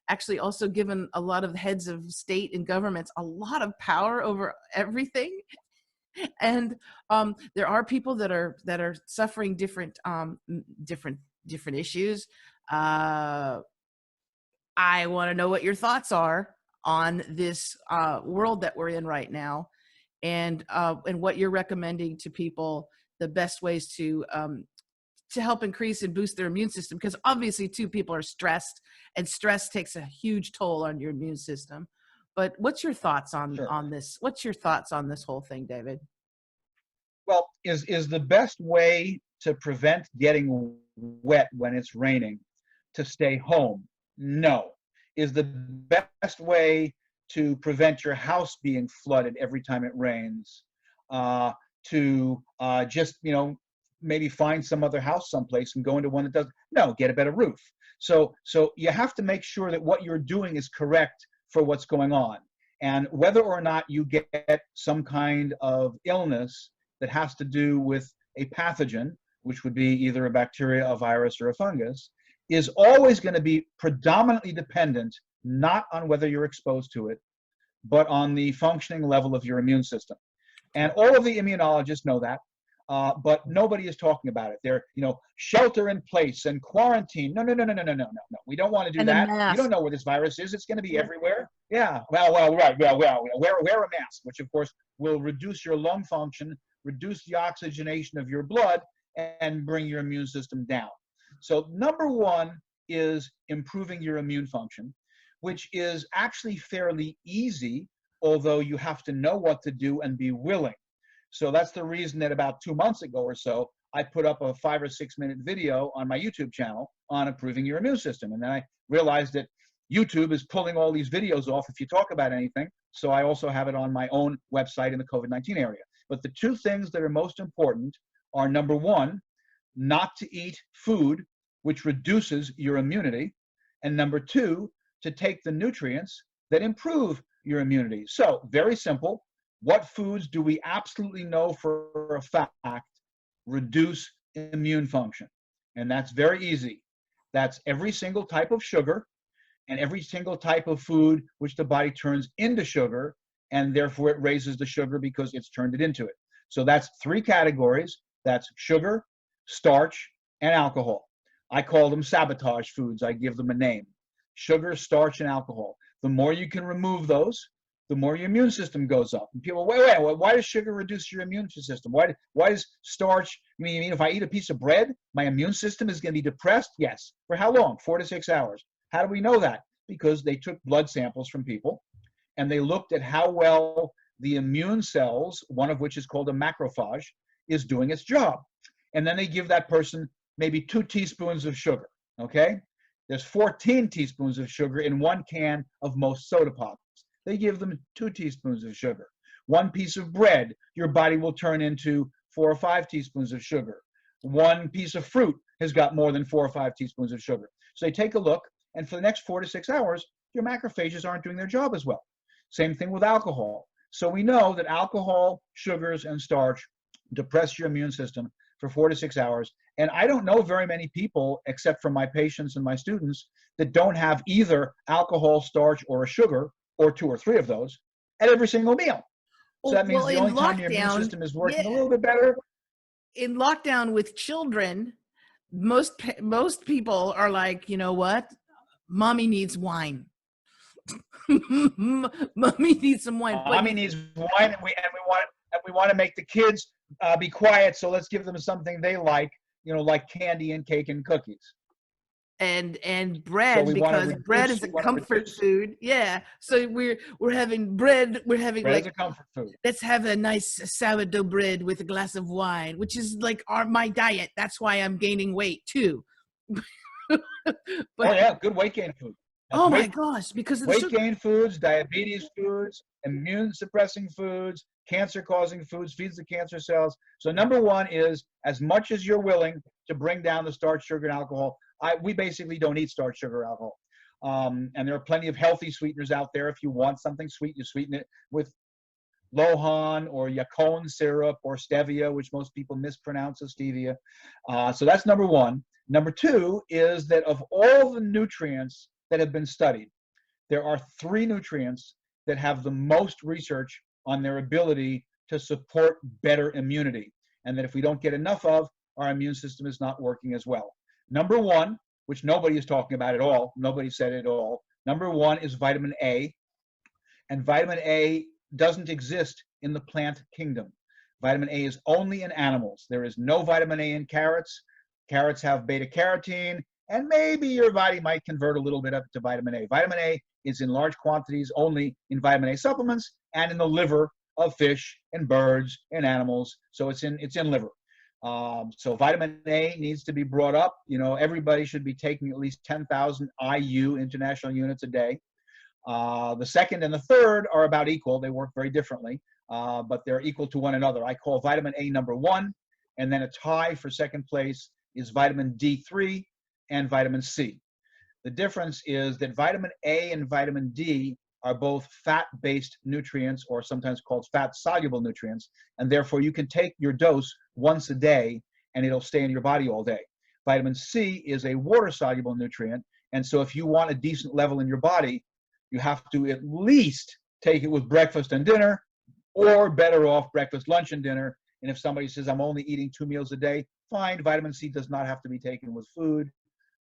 actually also given a lot of heads of state and governments a lot of power over everything. And there are people that are suffering different issues. I want to know what your thoughts are on this world that we're in right now, and what you're recommending to people, the best ways to help increase and boost their immune system, because obviously too, people are stressed, and stress takes a huge toll on your immune system. But what's your thoughts on this? What's your thoughts on this whole thing, David? Well, is the best way to prevent getting wet when it's raining to stay home? No. Is the best way to prevent your house being flooded every time it rains, to just, maybe find some other house someplace and go into one that doesn't. No, get a better roof. So you have to make sure that what you're doing is correct for what's going on. And whether or not you get some kind of illness that has to do with a pathogen, which would be either a bacteria, a virus, or a fungus, is always going to be predominantly dependent not on whether you're exposed to it, but on the functioning level of your immune system. And all of the immunologists know that, but nobody is talking about it. They're, shelter in place and quarantine. No. We don't want to do And the that. You mask. don't know where this virus is. It's going to be everywhere. Yeah. Well, right. Well, wear a mask, which of course will reduce your lung function, reduce the oxygenation of your blood, and bring your immune system down. So number one is improving your immune function, which is actually fairly easy, although you have to know what to do and be willing. So that's the reason that about 2 months ago or so, I put up a 5 or 6 minute video on my YouTube channel on improving your immune system. And then I realized that YouTube is pulling all these videos off if you talk about anything. So I also have it on my own website in the COVID-19 area. But the two things that are most important are, number one, not to eat food which reduces your immunity, and number two, to take the nutrients that improve your immunity. So very simple. What foods do we absolutely know for a fact reduce immune function? And that's very easy. That's every single type of sugar and every single type of food which the body turns into sugar, and therefore it raises the sugar because it's turned it into it. So that's three categories. That's sugar, starch, and alcohol. I call them sabotage foods. I give them a name. Sugar, starch, and alcohol. The more you can remove those, the more your immune system goes up. And people, wait, why does sugar reduce your immune system? Why does starch, you mean if I eat a piece of bread, my immune system is going to be depressed? Yes. For how long? 4 to 6 hours. How do we know that? Because they took blood samples from people and they looked at how well the immune cells, one of which is called a macrophage, is doing its job. And then they give that person maybe 2 teaspoons of sugar, okay? There's 14 teaspoons of sugar in 1 can of most soda pops. They give them 2 teaspoons of sugar. 1 piece of bread, your body will turn into 4 or 5 teaspoons of sugar. 1 piece of fruit has got more than 4 or 5 teaspoons of sugar. So they take a look, and for the next 4 to 6 hours, your macrophages aren't doing their job as well. Same thing with alcohol. So we know that alcohol, sugars, and starch depress your immune system for 4 to 6 hours. And I don't know very many people, except for my patients and my students, that don't have either alcohol, starch, or a sugar, or 2 or 3 of those, at every single meal. So that means the only time your immune system is working a little bit better. In lockdown with children, most people are like, you know what? Mommy needs wine. Mommy needs some wine. Mommy needs wine, and we want to make the kids be quiet. So let's give them something they like, like candy and cake and cookies. And bread, because bread is a comfort food. Yeah. So we're having bread. We're having bread is a comfort food. Let's have a nice sourdough bread with a glass of wine, which is like my diet. That's why I'm gaining weight too. Oh yeah, good weight gain food. That's my gosh, because of weight gain foods, diabetes foods, immune suppressing foods, cancer causing foods, feeds the cancer cells. So number one is, as much as you're willing to bring down the starch, sugar, and alcohol, we basically don't eat starch, sugar, or alcohol. And there are plenty of healthy sweeteners out there. If you want something sweet, you sweeten it with Lohan or Yacon syrup or stevia, which most people mispronounce as stevia. So that's number one. Number two is that of all the nutrients that have been studied, there are 3 nutrients that have the most research on their ability to support better immunity, and that if we don't get enough of, our immune system is not working as well. Number one, which nobody is talking about at all, nobody said it at all, number one is vitamin A, and vitamin A doesn't exist in the plant kingdom. Vitamin A is only in animals. There is no vitamin A in carrots. Carrots have beta carotene, and maybe your body might convert a little bit up to vitamin A. Vitamin A is in large quantities only in vitamin A supplements and in the liver of fish and birds and animals. So it's in liver. So vitamin A needs to be brought up. Everybody should be taking at least 10,000 IU, international units, a day. The second and the third are about equal. They work very differently, but they're equal to one another. I call vitamin A number one, and then a tie for second place is vitamin D3 and vitamin C. The difference is that vitamin A and vitamin D are both fat-based nutrients, or sometimes called fat-soluble nutrients, and therefore you can take your dose once a day and it'll stay in your body all day. Vitamin C is a water-soluble nutrient, and so if you want a decent level in your body, you have to at least take it with breakfast and dinner, or better off breakfast, lunch, and dinner. And if somebody says, I'm only eating 2 meals a day, fine, vitamin C does not have to be taken with food.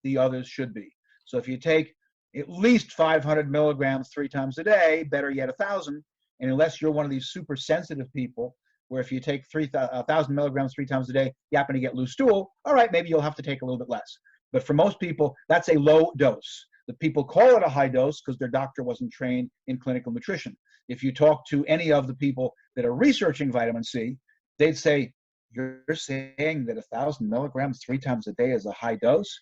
The others should be. So if you take at least 500 milligrams 3 times a day, better yet 1,000, and unless you're one of these super sensitive people, where if you take 1,000 milligrams 3 times a day, you happen to get loose stool, all right, maybe you'll have to take a little bit less. But for most people, that's a low dose. The people call it a high dose because their doctor wasn't trained in clinical nutrition. If you talk to any of the people that are researching vitamin C, they'd say, you're saying that 1,000 milligrams 3 times a day is a high dose?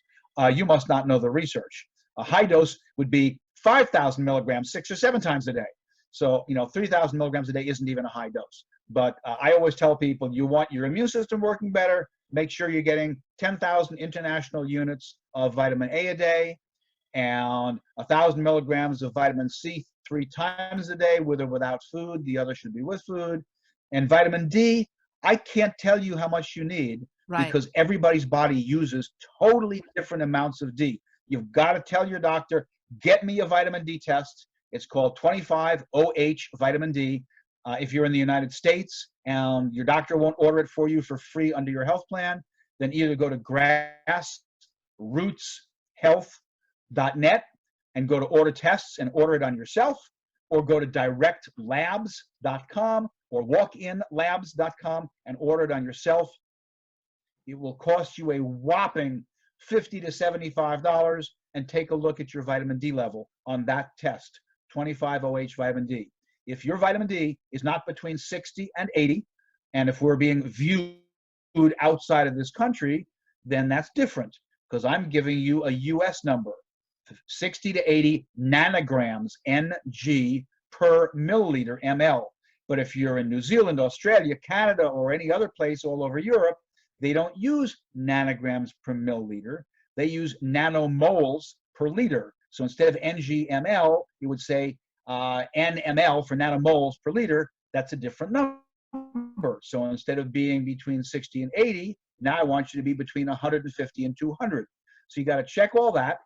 You must not know the research. A high dose would be 5,000 milligrams 6 or 7 times a day. So, 3,000 milligrams a day isn't even a high dose. But I always tell people, you want your immune system working better, make sure you're getting 10,000 international units of vitamin A a day and 1,000 milligrams of vitamin C 3 times a day, with or without food. The other should be with food. And vitamin D, I can't tell you how much you need, Right. because everybody's body uses totally different amounts of D. You've got to tell your doctor, get me a vitamin D test. It's called 25-OH vitamin D. If you're in the United States and your doctor won't order it for you for free under your health plan, then either go to grassrootshealth.net and go to order tests and order it on yourself, or go to directlabs.com or walkinlabs.com and order it on yourself. It will cost you a whopping $50 to $75, and take a look at your vitamin D level on that test, 25-OH vitamin D. If your vitamin D is not between 60 and 80, and if we're being viewed outside of this country, then that's different, because I'm giving you a US number, 60 to 80 nanograms, NG, per milliliter, ml. But if you're in New Zealand, Australia, Canada, or any other place all over Europe, they don't use nanograms per milliliter. They use nanomoles per liter. So instead of NG/ml, you would say NML for nanomoles per liter. That's a different number. So instead of being between 60 and 80, now I want you to be between 150 and 200. So you got to check all that.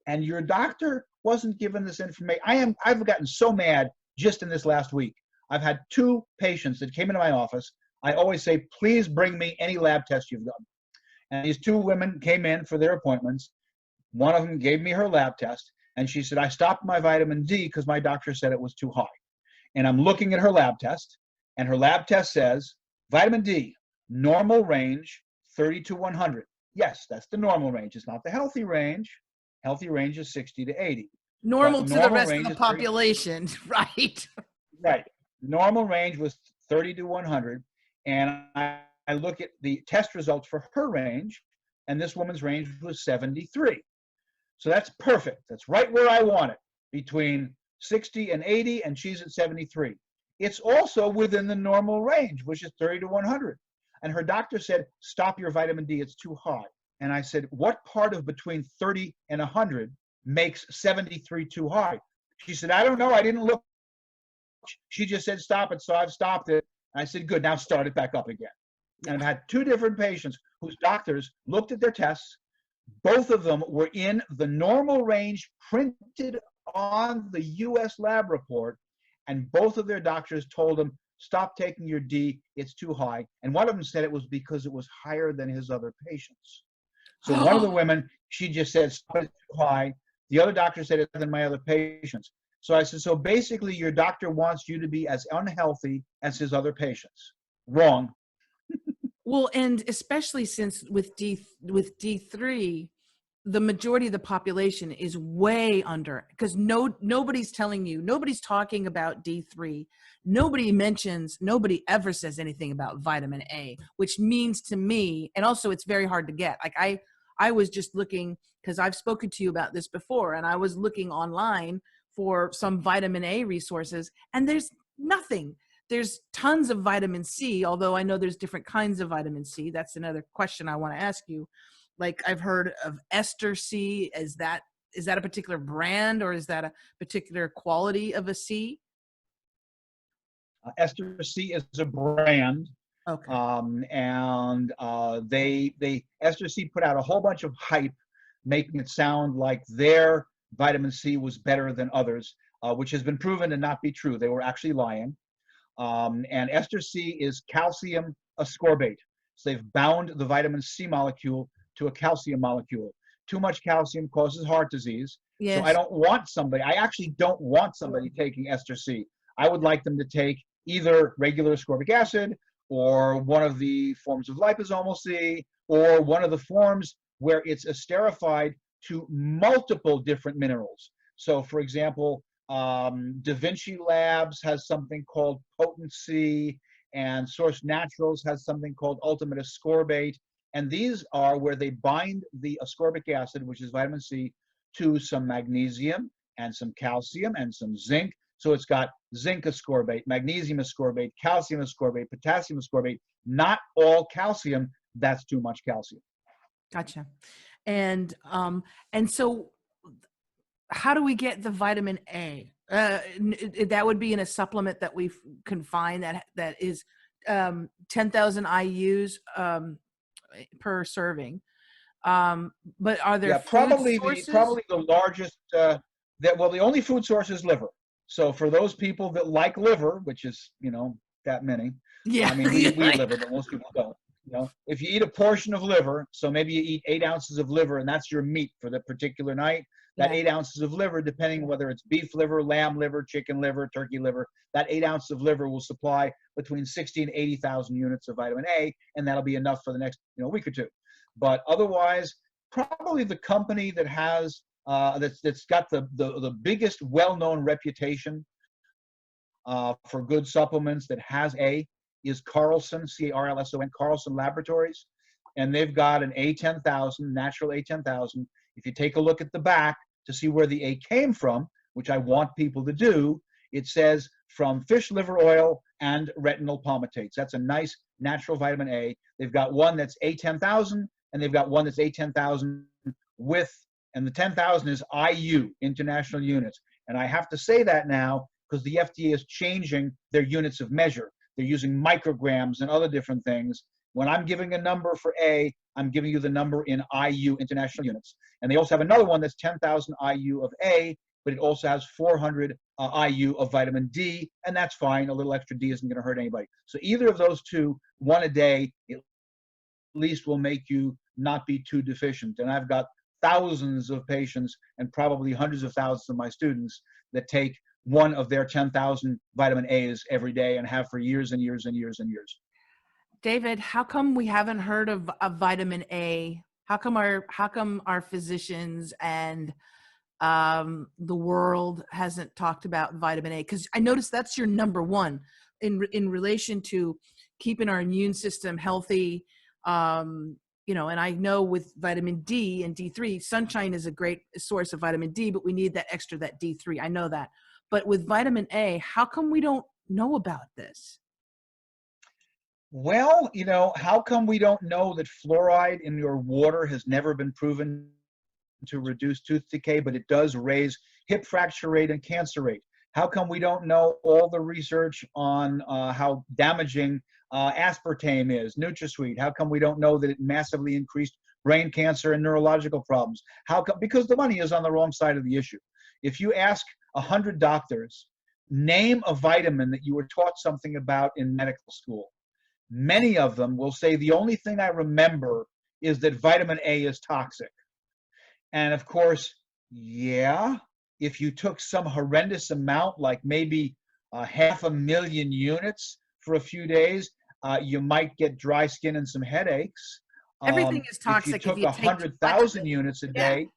And your doctor wasn't given this information. I've gotten so mad just in this last week. I've had 2 patients that came into my office. I always say, please bring me any lab test you've done. And these 2 women came in for their appointments. One of them gave me her lab test, and she said, I stopped my vitamin D because my doctor said it was too high. And I'm looking at her lab test, and her lab test says, vitamin D, normal range, 30 to 100. Yes, that's the normal range. It's not the healthy range. Healthy range is 60 to 80. Normal to the rest of the population, right? Right. Normal range was 30 to 100. And I look at the test results for her range, and this woman's range was 73. So that's perfect. That's right where I want it, between 60 and 80, and she's at 73. It's also within the normal range, which is 30 to 100. And her doctor said, stop your vitamin D, it's too high. And I said, what part of between 30 and 100 makes 73 too high? She said, I don't know, I didn't look. She just said, stop it, so I've stopped it. I said, good, now start it back up again. And I've had 2 different patients whose doctors looked at their tests. Both of them were in the normal range printed on the US lab report. And both of their doctors told them, stop taking your D, it's too high. And one of them said it was because it was higher than his other patients. So one of the women, she just said, stop it, it's too high. The other doctor said it's than my other patients. So I said, so basically your doctor wants you to be as unhealthy as his other patients. Wrong. Well, and especially since with D3, the majority of the population is way under, because nobody's telling you, nobody's talking about D3. Nobody ever says anything about vitamin A, which means to me, and also it's very hard to get. Like I was just looking, because I've spoken to you about this before, and I was looking online for some vitamin A resources, and there's nothing. There's tons of vitamin C, although I know there's different kinds of vitamin C. That's another question I want to ask you. Like, I've heard of ester C. Is that a particular brand, or is that a particular quality of a C? Ester C is a brand, Okay. and they Ester C put out a whole bunch of hype, making it sound like their vitamin C was better than others, which has been proven to not be true. They were actually lying. And ester C is calcium ascorbate. So they've bound the vitamin C molecule to a calcium molecule. Too much calcium causes heart disease. So Yes. I actually don't want somebody taking ester C. I would like them to take either regular ascorbic acid or one of the forms of liposomal C, or one of the forms where it's esterified to multiple different minerals. So, for example, Da Vinci Labs has something called potency, and Source Naturals has something called ultimate ascorbate. And these are where they bind the ascorbic acid, which is vitamin C, to some magnesium and some calcium and some zinc. So it's got zinc ascorbate, magnesium ascorbate, calcium ascorbate, potassium ascorbate. Not all calcium. That's too much calcium. Gotcha. And so how do we get the vitamin A? That would be in a supplement that we can find that is 10,000 IU's per serving. But are there Yeah, food probably sources? the largest. The only food source is liver. So for those people that like liver, which is that many, Yeah. I mean we eat liver, but most people don't. If you eat a portion of liver, so maybe you eat 8 ounces of liver, and that's your meat for the particular night. That Yeah. 8 ounces of liver, depending whether it's beef liver, lamb liver, chicken liver, turkey liver, that 8 ounces of liver will supply between 60 and 80,000 units of vitamin A, and that'll be enough for the next week or two. But otherwise, probably the company that has that's got the biggest well-known reputation for good supplements that has A is Carlson, Carlson, Carlson Laboratories, and they've got an A10,000, natural A10,000. If you take a look at the back to see where the A came from, which I want people to do, it says from fish liver oil and retinol palmitates. That's a nice natural vitamin A. They've got one that's A10,000, and they've got one that's A10,000 with, and the 10,000 is IU, international units. And I have to say that now because the FDA is changing their units of measure. They're using micrograms and other different things. When I'm giving a number for A, I'm giving you the number in IU, international units. And they also have another one that's 10,000 IU of A, but it also has 400 IU of vitamin D, and that's fine. A little extra D isn't going to hurt anybody. So either of those two, one a day, at least will make you not be too deficient. And I've got thousands of patients and probably hundreds of thousands of my students that take one of their 10,000 vitamin A's every day and have for years and years and years and years. David, how come we haven't heard of vitamin A? How come our physicians and the world hasn't talked about vitamin A? Because I noticed that's your number one in relation to keeping our immune system healthy. And I know with vitamin D and D3, sunshine is a great source of vitamin D, but we need that D3. I know that. But with vitamin A, how come we don't know about this? Well, how come we don't know that fluoride in your water has never been proven to reduce tooth decay, but it does raise hip fracture rate and cancer rate? How come we don't know all the research on how damaging aspartame is, NutraSweet? How come we don't know that it massively increased brain cancer and neurological problems? How come? Because the money is on the wrong side of the issue. If you ask 100 doctors, name a vitamin that you were taught something about in medical school, many of them will say the only thing I remember is that vitamin A is toxic. And of course, yeah, if you took some horrendous amount, like maybe 500,000 units for a few days, you might get dry skin and some headaches. Everything is If you toxic if took you take too much of 100,000 it. units a Yeah. day,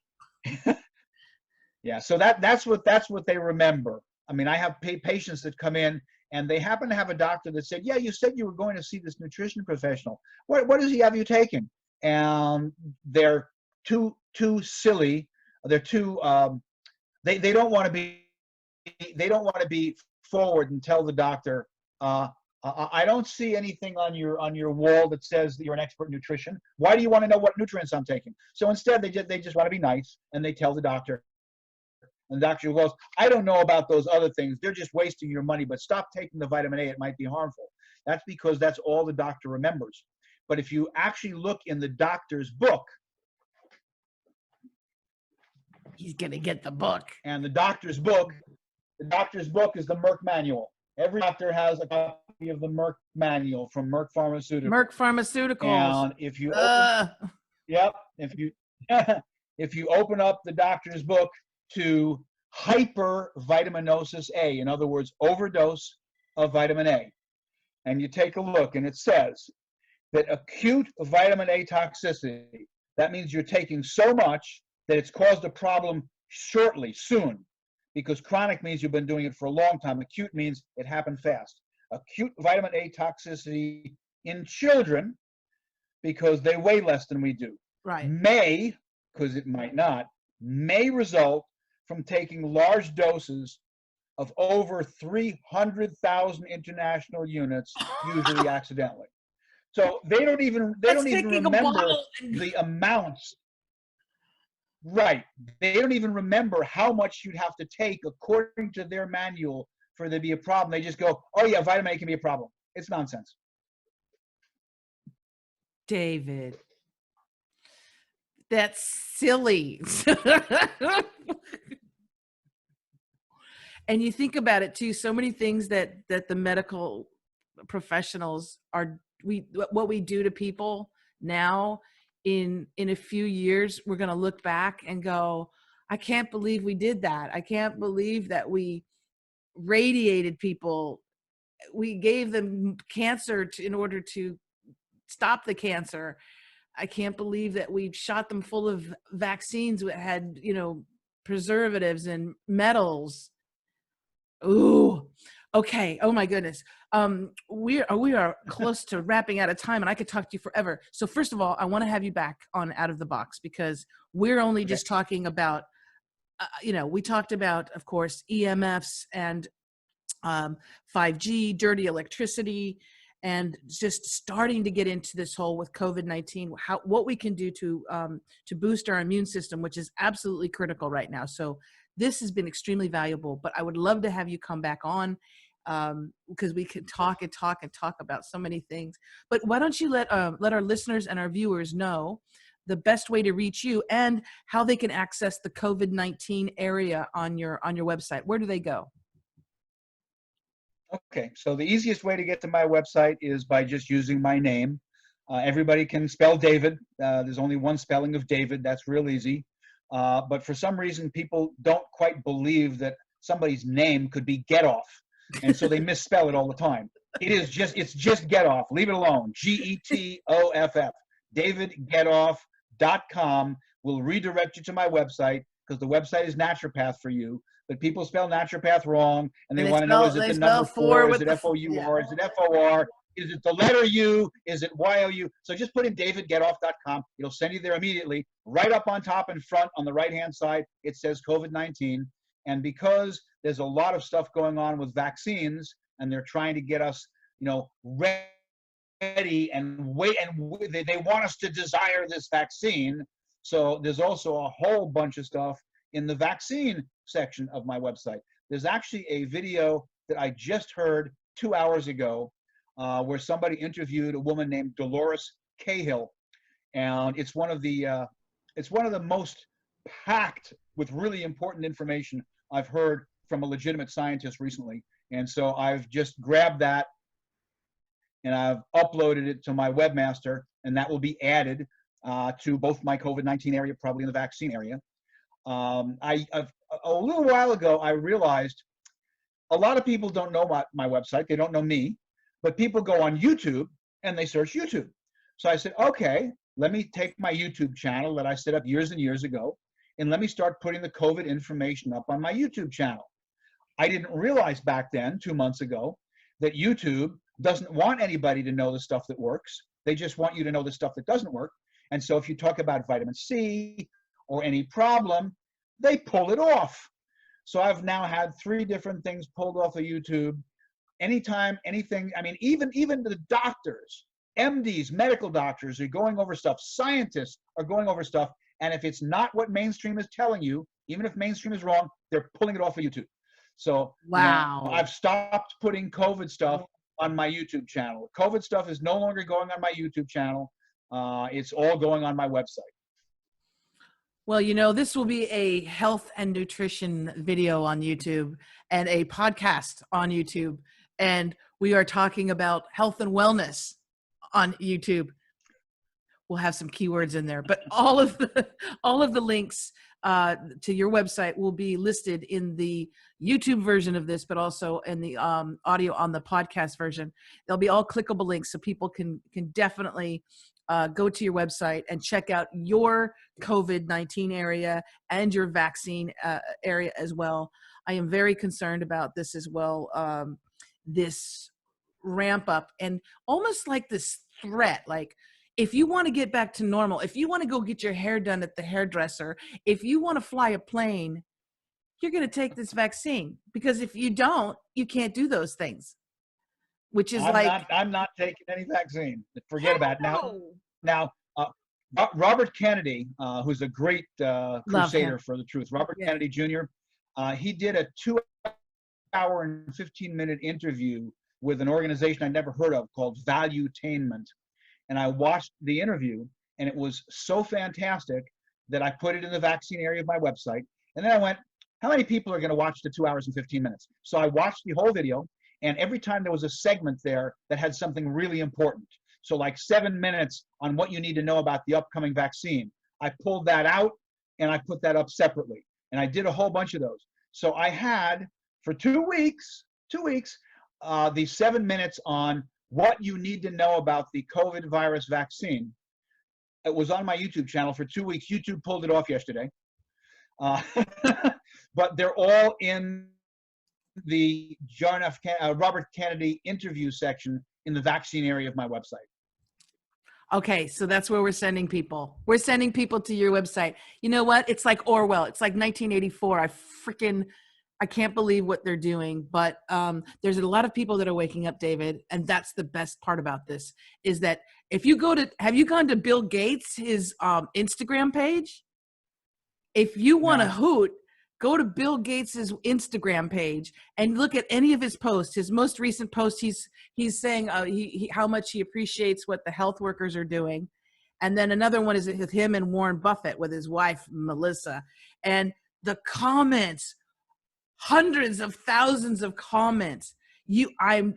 yeah. So that's what they remember. I mean, I have patients that come in and they happen to have a doctor that said, "Yeah, you said you were going to see this nutrition professional. What does he have you taking?" And they're too silly. They're too they don't want to be they don't want to be forward and tell the doctor, I don't see anything on your wall that says that you're an expert in nutrition. Why do you want to know what nutrients I'm taking? So instead, they just want to be nice, and they tell the doctor. And the doctor goes, I don't know about those other things. They're just wasting your money, but stop taking the vitamin A. It might be harmful. That's because that's all the doctor remembers. But if you actually look in the doctor's book, he's going to get the book. And the doctor's book is the Merck manual. Every doctor has a copy of the Merck manual from Merck Pharmaceuticals. Merck Pharmaceuticals. And if you if you open up the doctor's book to hypervitaminosis A, in other words, overdose of vitamin A, and you take a look, and it says that acute vitamin A toxicity, that means you're taking so much that it's caused a problem soon, because chronic means you've been doing it for a long time. Acute means it happened fast. Acute vitamin A toxicity in children, because they weigh less than we do, right, may, because it might not, may result from taking large doses of over 300,000 international units, usually accidentally. So they don't even remember the amounts. Right. They don't even remember how much you'd have to take according to their manual for there to be a problem. They just go, oh yeah, vitamin A can be a problem. It's nonsense. David, that's silly. And you think about it too, so many things that the medical professionals what we do to people now, in a few years, we're going to look back and go, I can't believe we did that. I can't believe that we radiated people. We gave them cancer in order to stop the cancer. I can't believe that we shot them full of vaccines that had, preservatives and metals. Ooh, okay. Oh my goodness. We are close to wrapping out of time, and I could talk to you forever. So first of all, I want to have you back on Out of the Box, because we're only just talking about, we talked about, of course, EMFs and 5G, dirty electricity, and just starting to get into this whole with COVID-19, what we can do to boost our immune system, which is absolutely critical right now. So this has been extremely valuable, but I would love to have you come back on, because we could talk and talk and talk about so many things. But why don't you let our listeners and our viewers know the best way to reach you and how they can access the COVID-19 area on your website? Where do they go? Okay, so the easiest way to get to my website is by just using my name. Everybody can spell David. There's only one spelling of David. That's real easy. But for some reason, people don't quite believe that somebody's name could be Getoff, and so they misspell it all the time. It's just Getoff. Leave it alone. Getoff. DavidGetoff.com will redirect you to my website, because the website is Naturopath for you. But people spell Naturopath wrong, and they want to know, is it the number 4? Is it F-O-U-R? Is it F-O-R? Is it the letter U? Is it Y-O-U? So just put in DavidGetoff.com. It'll send you there immediately. Right up on top in front on the right-hand side, it says COVID-19. And because there's a lot of stuff going on with vaccines, and they're trying to get us, ready and wait, and they want us to desire this vaccine. So there's also a whole bunch of stuff in the vaccine section of my website. There's actually a video that I just heard 2 hours ago, where somebody interviewed a woman named Dolores Cahill, and it's one of the most packed with really important information I've heard from a legitimate scientist recently. And so I've just grabbed that and I've uploaded it to my webmaster, and that will be added to both my COVID-19 area, probably in the vaccine area. A little while ago, I realized a lot of people don't know my website. They don't know me, but people go on YouTube and they search YouTube. So I said, okay, let me take my YouTube channel that I set up years and years ago, and let me start putting the COVID information up on my YouTube channel. I didn't realize back then, 2 months ago, that YouTube doesn't want anybody to know the stuff that works. They just want you to know the stuff that doesn't work. And so if you talk about vitamin C or any problem, they pull it off. So I've now had 3 different things pulled off of YouTube. Anytime, anything. I mean, even the doctors, MDs, medical doctors are going over stuff. Scientists are going over stuff. And if it's not what mainstream is telling you, even if mainstream is wrong, they're pulling it off of YouTube. So, Wow. I've stopped putting COVID stuff on my YouTube channel. COVID stuff is no longer going on my YouTube channel. It's all going on my website. Well, this will be a health and nutrition video on YouTube and a podcast on YouTube. And we are talking about health and wellness on YouTube. We'll have some keywords in there, but all of the links to your website will be listed in the YouTube version of this, but also in the audio on the podcast version. They'll be all clickable links, so people can definitely go to your website and check out your COVID-19 area and your vaccine area as well. I am very concerned about this as well. This ramp up and almost like this threat, like, if you want to get back to normal, if you want to go get your hair done at the hairdresser, if you want to fly a plane, you're going to take this vaccine, because if you don't, you can't do those things, which is I'm not taking any vaccine. Forget about it. Now, Robert Kennedy, who's a great crusader for the truth, Robert Kennedy Jr., he did a 2-hour and 15-minute interview with an organization I'd never heard of called Valuetainment. And I watched the interview, and it was so fantastic that I put it in the vaccine area of my website. And then I went, how many people are going to watch the 2 hours and 15 minutes? So I watched the whole video, and every time there was a segment there that had something really important. So like 7 minutes on what you need to know about the upcoming vaccine. I pulled that out, and I put that up separately. And I did a whole bunch of those. So I had, for 2 weeks, the 7 minutes on what you need to know about the COVID virus vaccine. It was on my YouTube channel for 2 weeks. YouTube pulled it off yesterday. But they're all in the Robert Kennedy interview section in the vaccine area of my website. Okay, so that's where we're sending people. We're sending people to your website. You know what? It's like Orwell. It's like 1984. I can't believe what they're doing, but there's a lot of people that are waking up, David, and that's the best part about this, is that if you have you gone to Bill Gates, his Instagram page? If you want to hoot, go to Bill Gates's Instagram page and look at any of his posts. His most recent post, he's saying how much he appreciates what the health workers are doing. And then another one is with him and Warren Buffett with his wife, Melissa. And the comments, hundreds of thousands of comments. I'm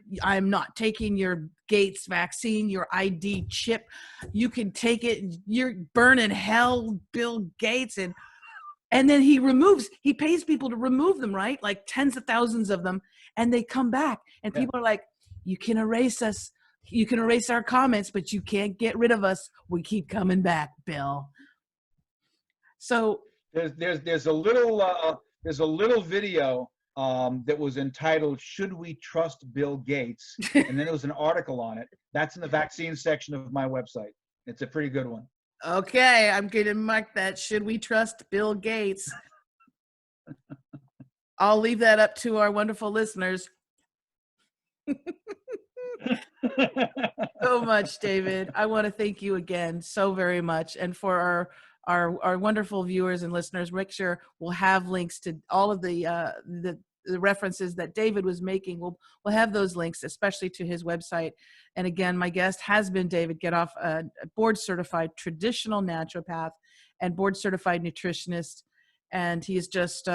not taking your Gates vaccine, your ID chip. You can take it. You're burning hell, Bill Gates. And then he pays people to remove them, right? Like tens of thousands of them. And they come back and people are like, you can erase us. You can erase our comments, but you can't get rid of us. We keep coming back, Bill. So there's a little video that was entitled "Should We Trust Bill Gates?" and then there was an article on it. That's in the vaccine section of my website. It's a pretty good one. Okay, I'm going to mark that. Should we trust Bill Gates? I'll leave that up to our wonderful listeners. So much, David. I want to thank you again so very much. And for our wonderful viewers and listeners, make sure we'll have links to all of the references that David was making. We'll have those links, especially to his website. And again, my guest has been David Getoff, a board-certified traditional naturopath and board-certified nutritionist. And he's just,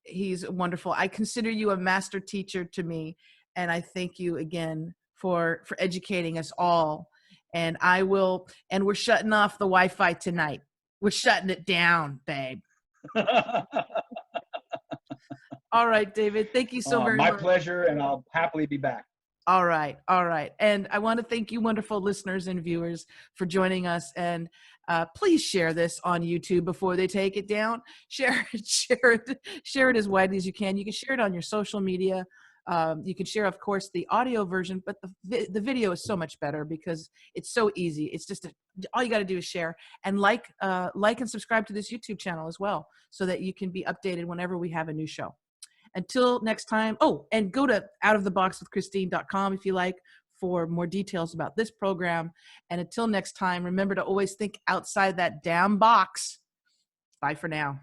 he's wonderful. I consider you a master teacher to me. And I thank you again for educating us all. And we're shutting off the Wi-Fi tonight. We're shutting it down, babe. All right, David. Thank you so very much. My pleasure, and I'll happily be back. All right. And I want to thank you, wonderful listeners and viewers, for joining us. And please share this on YouTube before they take it down. Share it as widely as you can. You can share it on your social media. You can share, of course, the audio version, but the video is so much better because it's so easy. It's just all you got to do is share and like and subscribe to this YouTube channel as well, so that you can be updated whenever we have a new show. Until next time. Oh, and go to outoftheboxwithchristine.com if you like for more details about this program. And until next time, remember to always think outside that damn box. Bye for now.